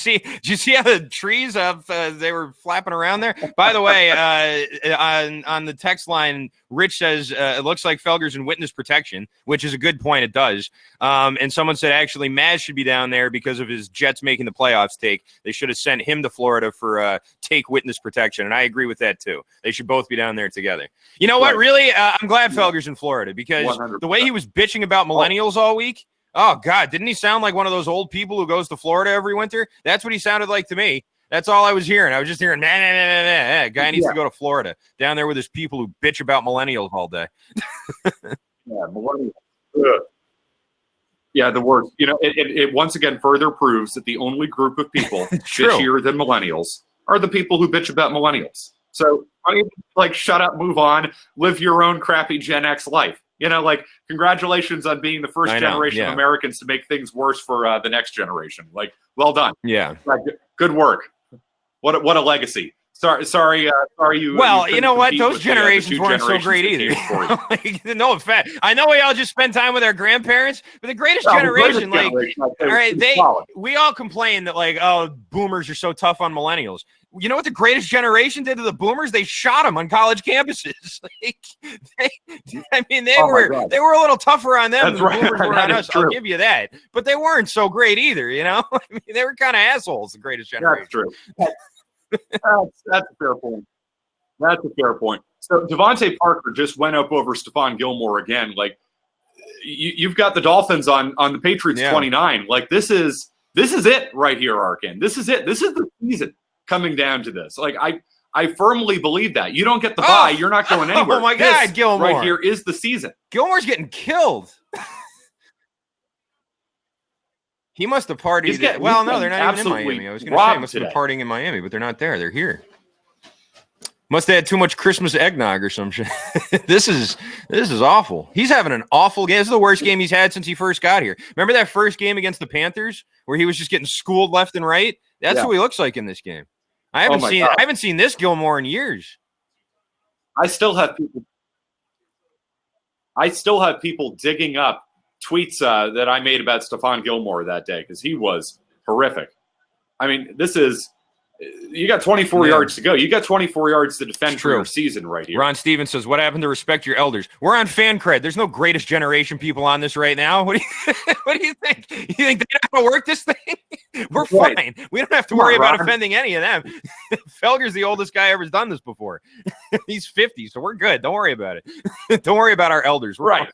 see how the trees they were flapping around there? By the way, on the text line, Rich says it looks like Felger's in witness protection, which is a good point. It does. And someone said actually Maz should be down there because of his Jets making the playoffs. They should have sent him to Florida for take witness protection, and I agree with that too. They should both be down there together. You know what? Really, I'm glad Felger's in Florida because 100%. The way he was bitching about millennials all week. Oh, God, didn't he sound like one of those old people who goes to Florida every winter? That's what he sounded like to me. That's all I was hearing. I was just hearing, nah. Guy needs to go to Florida, down there with his people who bitch about millennials all day. Millennials. Yeah, the worst. It once again further proves that the only group of people bitchier than millennials are the people who bitch about millennials. So, shut up, move on, live your own crappy Gen X life. Congratulations on being the first generation of Americans to make things worse for the next generation. Well done. Yeah. Good work. What a legacy. Sorry. You. Well, you you know what? compete Those with generations the weren't so generations great that either. came before you. Like, no offense. I know we all just spend time with our grandparents, but the greatest Well, the generation, greatest like, generation, I'd say, all was right, pretty solid. we all complain that, like, oh, boomers are so tough on millennials. You know what the greatest generation did to the boomers? They shot them on college campuses. Like, they were a little tougher on them than the boomers were on us. I'll give you that, but they weren't so great either. You know, I mean, they were kind of assholes. The greatest generation. That's true. That's a fair point. That's a fair point. So Devontae Parker just went up over Stephon Gilmore again. Like you've got the Dolphins on the Patriots 29. Like this is it right here, Arkin. This is it. This is the season coming down to this. Like I firmly believe that. You don't get the bye, you're not going anywhere. Oh my God, Gilmore. Right here is the season. Gilmore's getting killed. He must have partied. No, they're not even in Miami. I was going to say he must have been partying in Miami, but they're not there. They're here. Must have had too much Christmas eggnog or some shit. This is awful. He's having an awful game. This is the worst game he's had since he first got here. Remember that first game against the Panthers where he was just getting schooled left and right? That's who he looks like in this game. I haven't seen this Gilmore in years. I still have people digging up tweets that I made about Stephon Gilmore that day because he was horrific. I mean, you got 24 yards to go. You got 24 yards to defend for your season right here. Ron Stevens says, what happened to respect your elders? We're on fan cred. There's no greatest generation people on this right now. What do you think? You think they know how to work this thing? We're fine. We don't have to worry about offending any of them. Felger's the oldest guy ever's done this before. He's 50, so we're good. Don't worry about it. Don't worry about our elders. We're fine.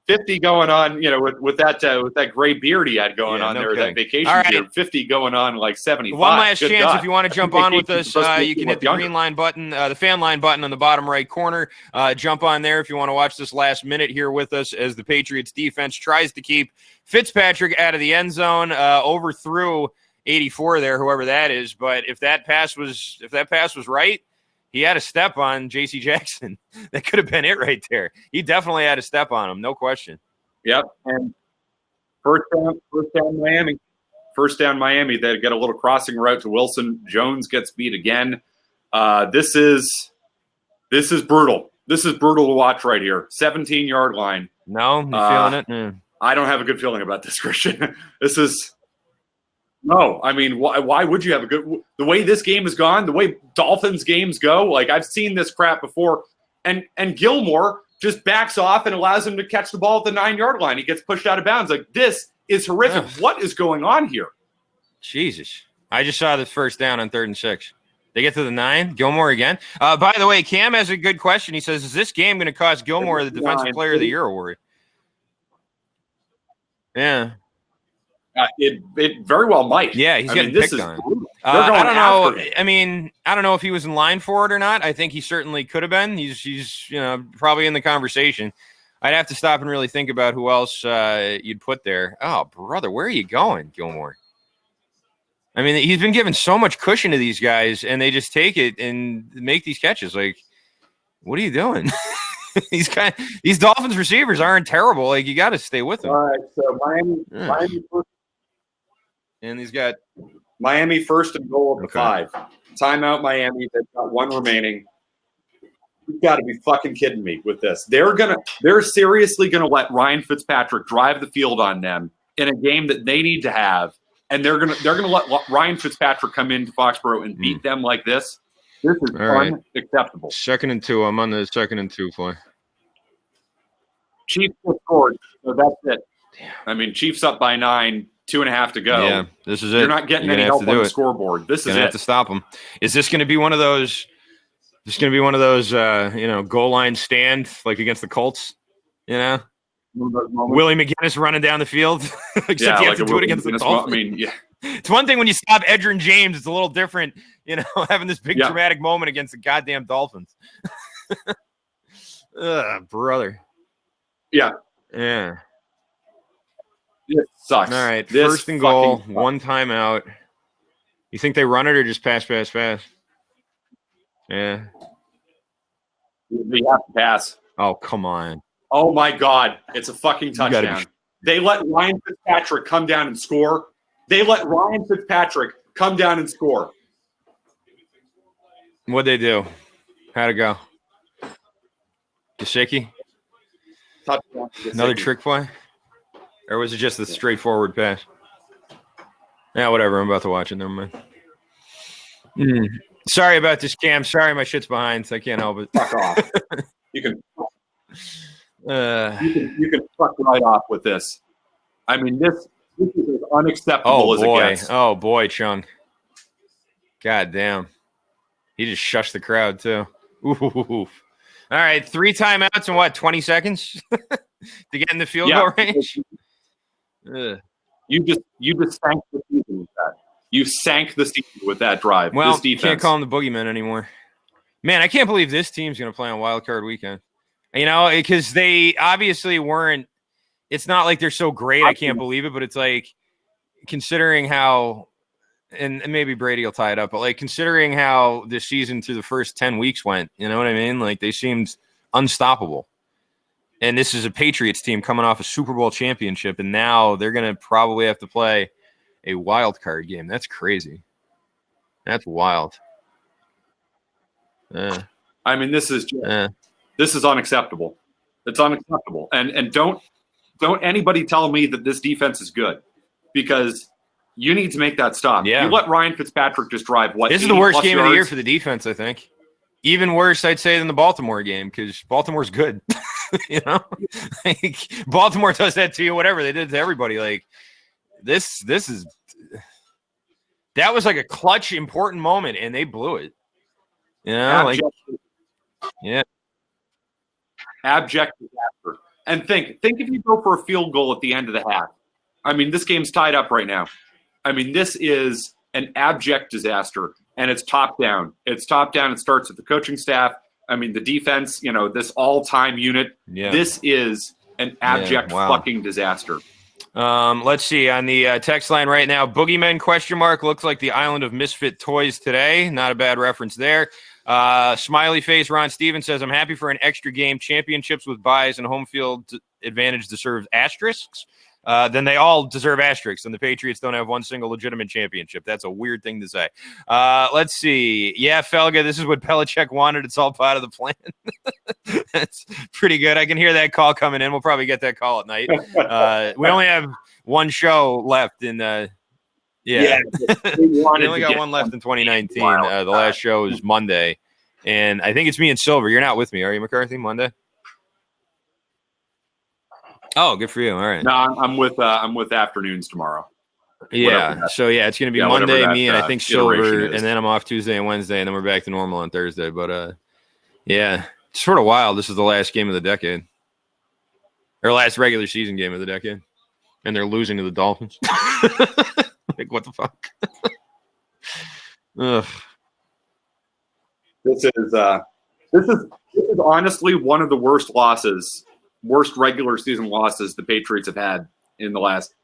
50 going on, with that gray beard he had going on there, that vacation beard. 50 going on like 75. One last chance if you want to jump on with us, you can hit the green line button, the fan line button on the bottom right corner. Jump on there if you want to watch this last minute here with us as the Patriots defense tries to keep Fitzpatrick out of the end zone, overthrew 84 there, whoever that is. But if that pass was right, he had a step on J.C. Jackson. That could have been it right there. He definitely had a step on him, no question. Yep. And first down Miami. First down Miami. They get a little crossing route to Wilson. Jones gets beat again. This is brutal. This is brutal to watch right here. 17-yard line. No, you feeling it? Yeah. I don't have a good feeling about this, Christian. This is. No, I mean, why would you have a good – the way this game has gone, the way Dolphins games go, like I've seen this crap before, and Gilmore just backs off and allows him to catch the ball at the 9-yard line. He gets pushed out of bounds. Like, this is horrific. Ugh. What is going on here? Jesus. I just saw this first down on 3rd and 6. They get to the 9. Gilmore again. By the way, Cam has a good question. He says, is this game going to cost Gilmore the Defensive Player of the Year award? Yeah. It very well might. Yeah, he's getting picked on. I don't know. I mean, I don't know if he was in line for it or not. I think he certainly could have been. He's probably in the conversation. I'd have to stop and really think about who else you'd put there. Oh, brother, where are you going, Gilmore? I mean, he's been given so much cushion to these guys, and they just take it and make these catches. Like, what are you doing? These Dolphins receivers aren't terrible. Like, you got to stay with them. All right, so Miami. And he's got Miami first and goal at the 5. Timeout Miami. They've got 1 remaining. You've got to be fucking kidding me with this. They're seriously gonna let Ryan Fitzpatrick drive the field on them in a game that they need to have, and they're gonna let Ryan Fitzpatrick come into Foxborough and beat them like this. This is unacceptable. 2nd and 2. I'm on the 2nd and 2 play. Chiefs scored, so that's it. Damn. I mean, Chiefs up by 9. 2.5 to go. Yeah, this is it. You're not getting any help on the scoreboard. This is it. Have to stop them. Is this going to be one of those? This going to be one of those, goal line stand like against the Colts. Willie McGinnis running down the field. Except you have to do it against the Colts. I mean, yeah. It's one thing when you stop Edgerrin James. It's a little different, having this big dramatic moment against the goddamn Dolphins. Brother. Yeah. Yeah. It sucks. All right, first and goal, 1 timeout. You think they run it or just pass? Yeah. They have to pass. Oh, come on. Oh, my God. It's a fucking touchdown. They let Ryan Fitzpatrick come down and score. They let Ryan Fitzpatrick come down and score. What'd they do? How'd it go? Gesicki? Touchdown. Another trick play? Or was it just a straightforward pass? Yeah, whatever. I'm about to watch it. Never mind. Sorry about this, Cam. Sorry, my shit's behind. So I can't help it. Fuck off. You can fuck right off with this. I mean, this is as unacceptable as it gets. Oh, boy, Chung. God damn. He just shushed the crowd, too. Ooh. All right, 3 timeouts in what, 20 seconds to get in the field goal range? You just sank the season with that. You sank the season with that drive. Well, this defense. You can't call him the boogeyman anymore. Man, I can't believe this team's going to play on Wild Card Weekend. You know, because they obviously weren't. It's not like they're so great. I can't believe it, but it's like considering how, and maybe Brady will tie it up, but like considering how this season through the first 10 weeks went, you know what I mean? Like they seemed unstoppable. And this is a Patriots team coming off a Super Bowl championship, and now they're going to probably have to play a wild card game. That's crazy. That's wild. I mean, this is unacceptable. It's unacceptable. And don't anybody tell me that this defense is good, because you need to make that stop. Yeah. You let Ryan Fitzpatrick just drive what? This is the worst game of the year for the defense, I think. Even worse, I'd say, than the Baltimore game, because Baltimore's good. You know, like, Baltimore does that to you, whatever they did to everybody. Like this is that was like a clutch, important moment, and they blew it. You know, abject disaster. And think if you go for a field goal at the end of the half. I mean, this game's tied up right now. I mean, this is an abject disaster, and it's top down. It's top down. It starts with the coaching staff. I mean, the defense, you know, this all-time unit. Yeah. This is an abject fucking disaster. Let's see. On the text line right now, Boogeyman ? Looks like the Island of Misfit Toys today. Not a bad reference there. Smiley face Ron Stevens says, I'm happy for an extra game. Championships with buys and home field advantage deserve asterisks. Then they all deserve asterisks, and the Patriots don't have one single legitimate championship. That's a weird thing to say. Let's see. Yeah, Felga, this is what Belichick wanted. It's all part of the plan. That's pretty good. I can hear that call coming in. We'll probably get that call at night. We only have one show left in we only got one left in 2019. The last show is Monday, and I think it's me and Silver. You're not with me, are you, McCarthy? Monday? Oh, good for you. All right. No, I'm with afternoons tomorrow. Yeah. So it's going to be Monday, me and I think Silver, and then I'm off Tuesday and Wednesday, and then we're back to normal on Thursday. But it's sort of wild. This is the last game of the decade, or last regular season game of the decade, and they're losing to the Dolphins. Like, what the fuck? Ugh. This is honestly one of the worst regular season losses the Patriots have had in the last.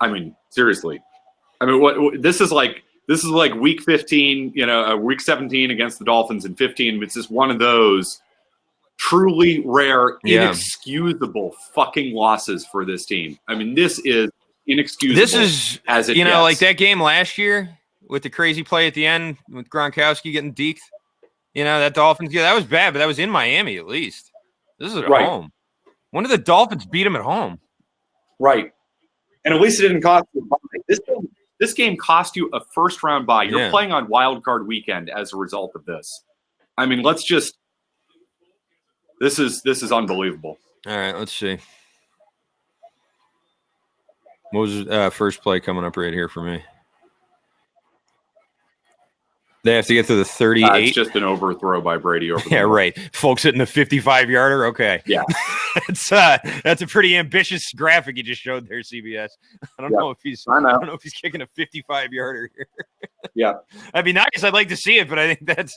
I mean, seriously. I mean, what this is like week 15, week 17 against the Dolphins in 15. It's just one of those truly rare, inexcusable fucking losses for this team. I mean, this is inexcusable. This is, as it gets. Like that game last year with the crazy play at the end with Gronkowski getting deked. That Dolphins game, that was bad, but that was in Miami at least. This is at home. When did the Dolphins beat them at home? Right. And at least it didn't cost you a bye. This game cost you a first-round bye. You're playing on Wild Card Weekend as a result of this. I mean, this is unbelievable. All right, let's see. What was first play coming up right here for me? They have to get to the 38. It's just an overthrow by Brady over. Yeah, right. Folks hitting the 55-yarder. Okay. Yeah. That's a pretty ambitious graphic you just showed there, CBS. I don't know if he's kicking a 55-yarder here. Yeah. That'd be nice. I'd like to see it, but I think that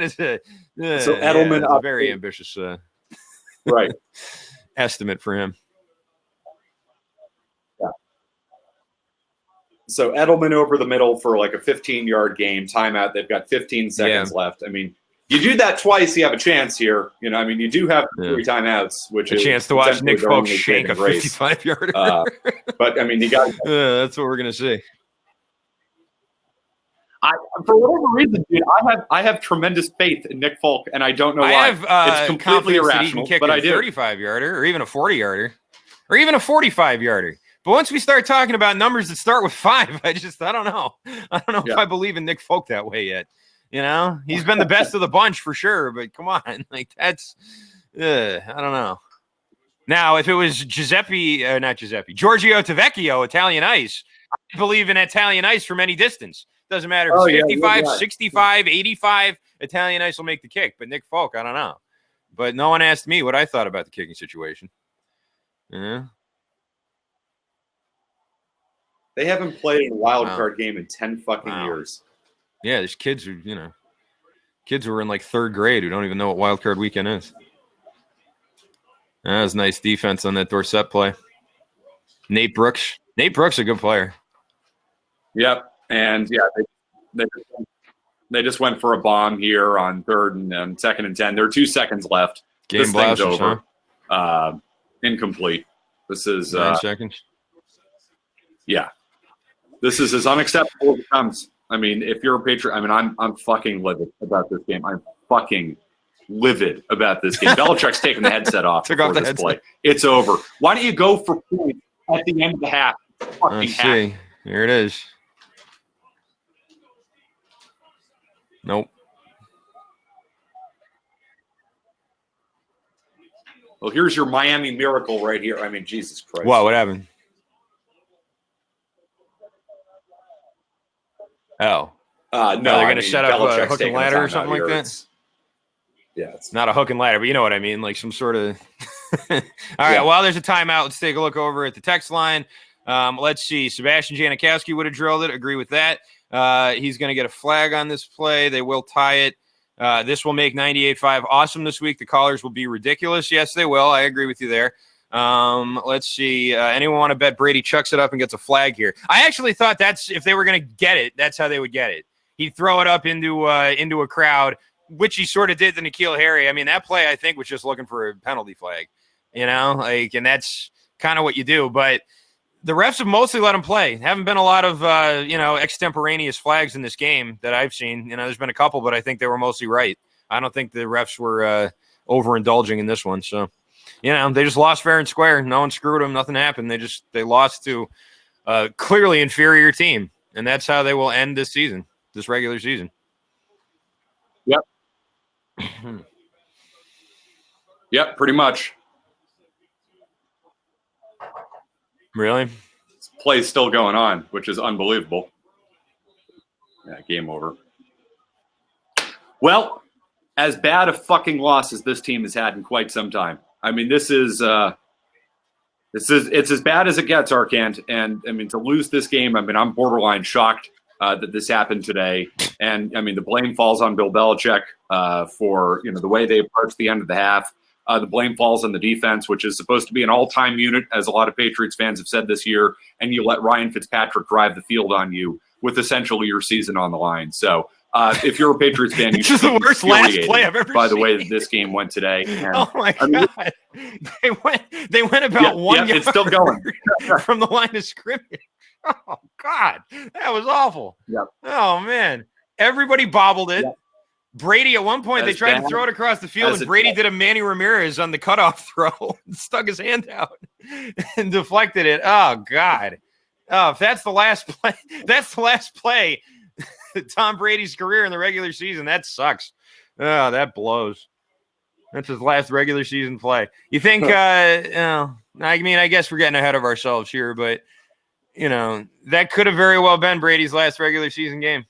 is a Edelman a very ambitious right estimate for him. So Edelman over the middle for like a 15-yard game, timeout. They've got 15 seconds left. I mean, You do that twice, you have a chance here. You know, I mean, you do have 3 timeouts, which is a chance to watch Nick Folk shank a race. 55-yarder. But I mean, you got. That's what we're gonna see. For whatever reason, dude, I have tremendous faith in Nick Folk, and I don't know why. I have it's completely irrational, kick but a I do. 35-yarder, or even a 40-yarder, or even a 45-yarder. But once we start talking about numbers that start with 5, I don't know. I don't know if I believe in Nick Folk that way yet. You know, he's been the best of the bunch for sure, but come on, like that's, I don't know. Now, if it was Giorgio Tavecchio, Italian Ice, I believe in Italian Ice from any distance. Doesn't matter if it's 55, 65, 85, Italian Ice will make the kick. But Nick Folk, I don't know. But no one asked me what I thought about the kicking situation. Yeah. They haven't played in a wild card game in 10 fucking years. Yeah, there's kids who, kids who are in like 3rd grade who don't even know what wild card weekend is. That was nice defense on that Dorsett play. Nate Brooks, a good player. Yep. And they just went for a bomb here on 3rd and 2nd and 10. There are 2 seconds left. Game thing's over. Huh? Incomplete. This is 9 seconds. Yeah. This is as unacceptable as it comes. I mean, if you're a Patriot, I mean, I'm fucking livid about this game. I'm fucking livid about this game. Belichick's taking the headset off before this play. It's over. Why don't you go for points at the end of the half? Let's see. Here it is. Nope. Well, here's your Miami Miracle right here. I mean, Jesus Christ. What happened? Oh. No, they're going to set up a hook and ladder or something like that? It's not a hook and ladder, but you know what I mean, like some sort of – All right, well, there's a timeout. Let's take a look over at the text line. Let's see. Sebastian Janikowski would have drilled it. Agree with that. He's going to get a flag on this play. They will tie it. This will make 98.5 awesome this week. The callers will be ridiculous. Yes, they will. I agree with you there. Let's see. Anyone want to bet Brady chucks it up and gets a flag here? I actually thought that's if they were going to get it, that's how they would get it. He'd throw it up into a crowd, which he sort of did to N'Keal Harry. I mean, that play I think was just looking for a penalty flag, and that's kind of what you do. But the refs have mostly let him play. Haven't been a lot of extemporaneous flags in this game that I've seen. There's been a couple, but I think they were mostly right. I don't think the refs were overindulging in this one. So, they just lost fair and square. No one screwed them. Nothing happened. They lost to a clearly inferior team, and that's how they will end this season, this regular season. Yep. Yep, pretty much. Really? This play's still going on, which is unbelievable. Yeah, game over. Well, as bad a fucking loss as this team has had in quite some time. I mean, it's as bad as it gets, Arcand. And I mean, to lose this game, I mean, I'm borderline shocked that this happened today. And I mean, the blame falls on Bill Belichick for the way they approached the end of the half. The blame falls on the defense, which is supposed to be an all-time unit, as a lot of Patriots fans have said this year. And you let Ryan Fitzpatrick drive the field on you with essentially your season on the line. So if you're a Patriots fan, you should be the worst last play I've ever by seen. the way that this game went today. And, oh my God! They went about 1 yard. It's still going from the line of scrimmage. Oh God, that was awful. Yep. Oh man, everybody bobbled it. Yep. Brady, at one point, they tried to throw it across the field, and Brady did a Manny Ramirez on the cutoff throw, stuck his hand out, and deflected it. Oh, God. Oh, if that's the last play, Tom Brady's career in the regular season. That sucks. Oh, that blows. That's his last regular season play. You think, I mean, I guess we're getting ahead of ourselves here, but, that could have very well been Brady's last regular season game.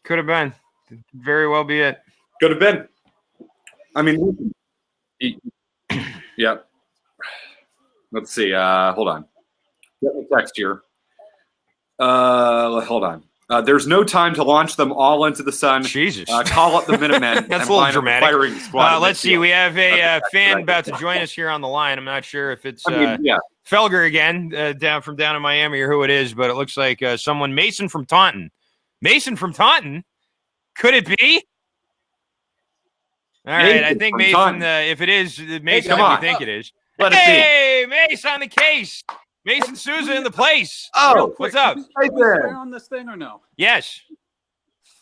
Could have been. Very well be it. Could have been. I mean, yeah. Let's see. Hold on. Get me text here. Hold on. There's no time to launch them all into the sun. Jesus. Call up the Minutemen. That's a little dramatic. Firing squad let's see. We have a fan about to join us here on the line. I'm not sure if it's Felger again, down in Miami, or who it is, but it looks like someone, Mason from Taunton. Mason from Taunton? Could it be? All right, I think Mason. If it is, Mason, like we think it is. Hey, Mace on the case. Mason Souza in the place. Oh, quick, what's up? Can we swear on this thing or no? Yes.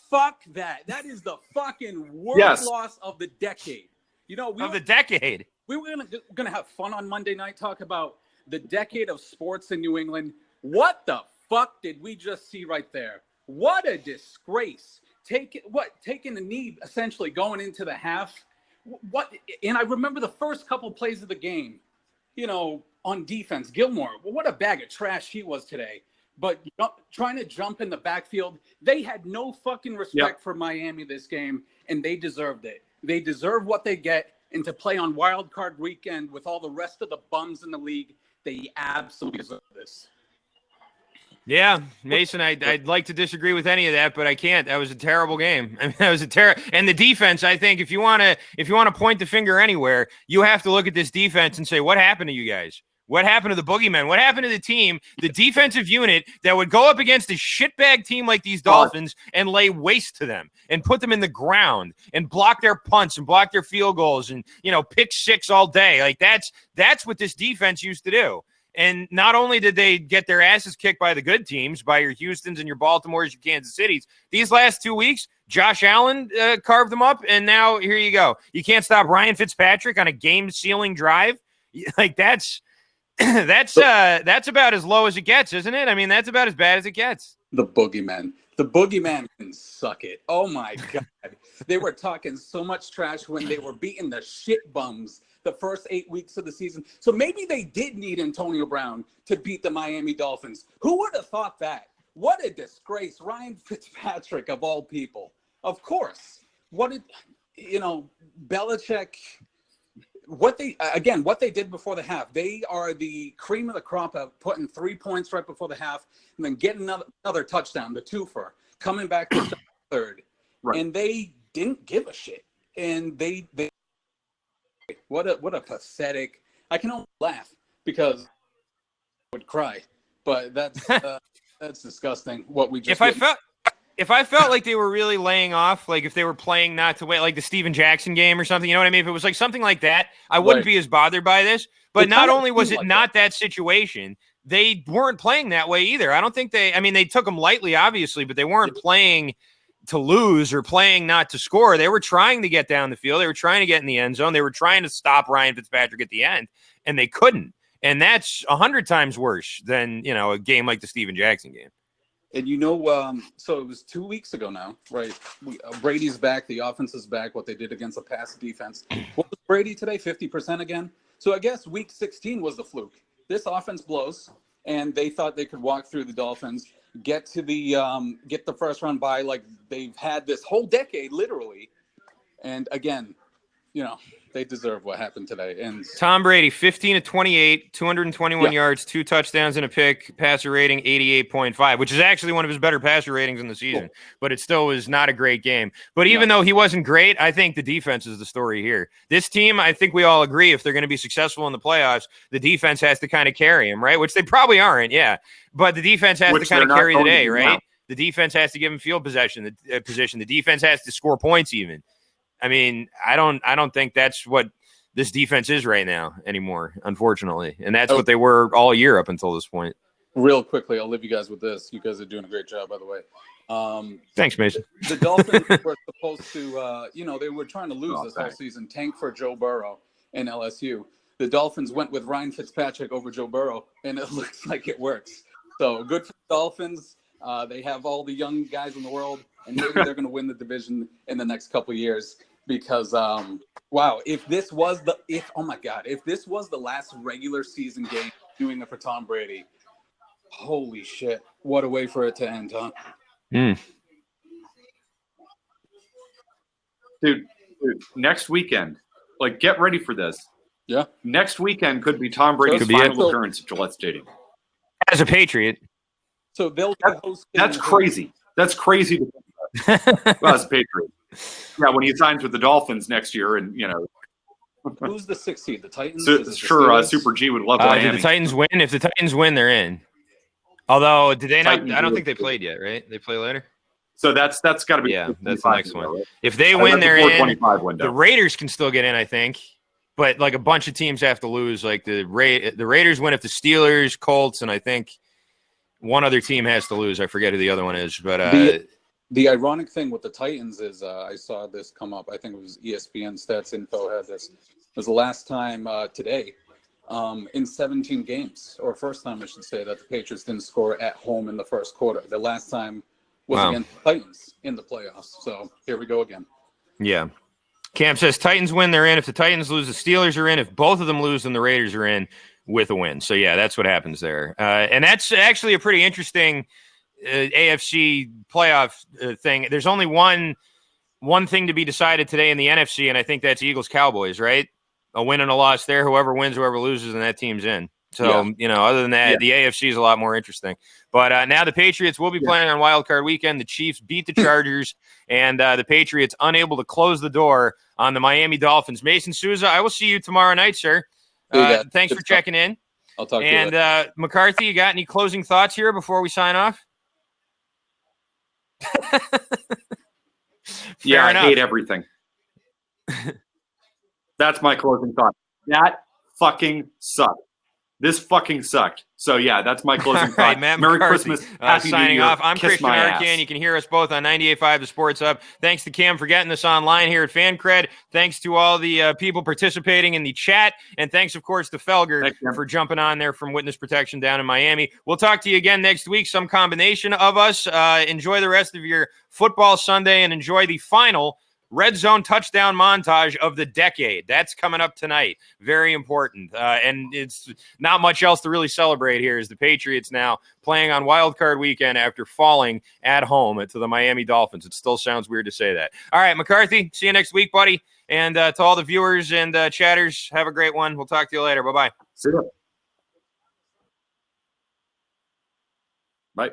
Fuck that. That is the fucking worst loss of the decade. You know, the decade. We were gonna have fun on Monday night, talk about the decade of sports in New England. What the fuck did we just see right there? What a disgrace. Taking the knee, essentially going into the half. And I remember the first couple plays of the game, you know, on defense, Gilmore, what a bag of trash he was today. But trying to jump in the backfield, they had no fucking respect for Miami this game, and they deserved it. They deserve what they get, and to play on Wild Card Weekend with all the rest of the bums in the league, they absolutely deserve this. Yeah, Mason, I'd like to disagree with any of that, but I can't. That was a terrible game. I mean, that was and the defense, I think, if you want to point the finger anywhere, you have to look at this defense and say, what happened to you guys? What happened to the boogeyman? What happened to the team, the defensive unit that would go up against a shitbag team like these Dolphins and lay waste to them and put them in the ground and block their punts and block their field goals and, you know, pick six all day? Like that's what this defense used to do. And not only did they get their asses kicked by the good teams, by your Houstons and your Baltimores, your Kansas Cities, these last 2 weeks, Josh Allen carved them up, and now here you go. You can't stop Ryan Fitzpatrick on a game-sealing drive. Like that's about as low as it gets, isn't it? I mean, that's about as bad as it gets. The boogeyman can suck it. Oh my God. They were talking so much trash when they were beating the shit bums the first 8 weeks of the season. So maybe they did need Antonio Brown to beat the Miami Dolphins. Who would have thought that? What a disgrace. Ryan Fitzpatrick, of all people. Of course. Belichick, what they did before the half, they are the cream of the crop of putting 3 points right before the half and then getting another touchdown, the twofer, coming back to third. Right. And they didn't give a shit. And they what a pathetic. I can only laugh because I would cry, but that's disgusting. What we just if I felt like they were really laying off, like if they were playing not to win, like the Steven Jackson game or something, you know what I mean? If it was like something like that, I wouldn't be as bothered by this. But not only was it not that situation, they weren't playing that way either. I don't think they took them lightly, obviously, but they weren't playing to lose or playing not to score. They were trying to get down the field. They were trying to get in the end zone. They were trying to stop Ryan Fitzpatrick at the end, and they couldn't. And that's 100 times worse than, you know, a game like the Steven Jackson game. And so it was 2 weeks ago now, right? Brady's back. The offense is back. What they did against the pass defense. What was Brady today? 50% again. So I guess week 16 was the fluke. This offense blows, and they thought they could walk through the Dolphins, get the first round bye like they've had this whole decade, literally. And again, you know, they deserve what happened today. And Tom Brady, 15 of 28, 221 yards, 2 touchdowns and a pick, passer rating 88.5, which is actually one of his better passer ratings in the season. Cool. But it still was not a great game. But even though he wasn't great, I think the defense is the story here. This team, I think we all agree, if they're going to be successful in the playoffs, the defense has to kind of carry them, right? Which they probably aren't, yeah. But the defense has to kind of carry the day, right? Now. The defense has to give them field possession, position. The defense has to score points even. I mean, I don't think that's what this defense is right now anymore, unfortunately. And that's what they were all year up until this point. Real quickly, I'll leave you guys with this. You guys are doing a great job, by the way. Thanks, Mason. The Dolphins were supposed to, they were trying to lose this whole season, tank for Joe Burrow in LSU. The Dolphins went with Ryan Fitzpatrick over Joe Burrow, and it looks like it works. So good for the Dolphins. They have all the young guys in the world, and maybe they're going to win the division in the next couple of years. Because if this was the last regular season game doing it for Tom Brady, holy shit, what a way for it to end, huh? Dude, next weekend, like, get ready for this. Yeah, next weekend could be Tom Brady's final appearance at Gillette Stadium as a Patriot. So they'll that's crazy. That's crazy to think about. Well, as a Patriot. Yeah, when he signs with the Dolphins next year, and you know, who's the 6th seed? The Titans. Sure, Super G would love Miami. Did the Titans win? If the Titans win, they're in. Although, did they not? I don't think they played yet. Right? They play later. So that's got to be that's the next one. Right? If they win, they're in. Window. The Raiders can still get in, I think, but like a bunch of teams have to lose. Like the Raiders win if the Steelers, Colts, and I think one other team has to lose. I forget who the other one is, but the ironic thing with the Titans is I saw this come up. I think it was ESPN Stats Info had this. It was the last time today in 17 games, or first time I should say, that the Patriots didn't score at home in the first quarter. The last time was against the Titans in the playoffs. So here we go again. Yeah. Cam says Titans win, they're in. If the Titans lose, the Steelers are in. If both of them lose, then the Raiders are in with a win. So, yeah, that's what happens there. And that's actually a pretty interesting AFC playoff thing. There's only one thing to be decided today in the NFC, and I think that's Eagles-Cowboys, right? A win and a loss there. Whoever wins, whoever loses, and that team's in. So, other than that, the AFC is a lot more interesting. But now the Patriots will be playing on Wild Card Weekend. The Chiefs beat the Chargers, and the Patriots unable to close the door on the Miami Dolphins. Mason Souza, I will see you tomorrow night, sir. Thanks for checking in. I'll talk to you later. And McCarthy, you got any closing thoughts here before we sign off? I hate everything. That's my closing thought. That fucking sucked. This fucking sucked. So, yeah, that's my closing thought. Right, Matt Merry McCarthy, Christmas. Happy signing New Year. off. I'm Kiss Christian my Arcan. ass. You can hear us both on 98.5 The Sports Hub. Thanks to Cam for getting us online here at FanCred. Thanks to all the people participating in the chat. And thanks, of course, to Felger for jumping on there from Witness Protection down in Miami. We'll talk to you again next week, some combination of us. Enjoy the rest of your football Sunday and enjoy the final Red Zone touchdown montage of the decade. That's coming up tonight. Very important. And it's not much else to really celebrate here as the Patriots now playing on Wild Card Weekend after falling at home to the Miami Dolphins. It still sounds weird to say that. All right, McCarthy, see you next week, buddy. And to all the viewers and chatters, have a great one. We'll talk to you later. Bye-bye. See you. Bye.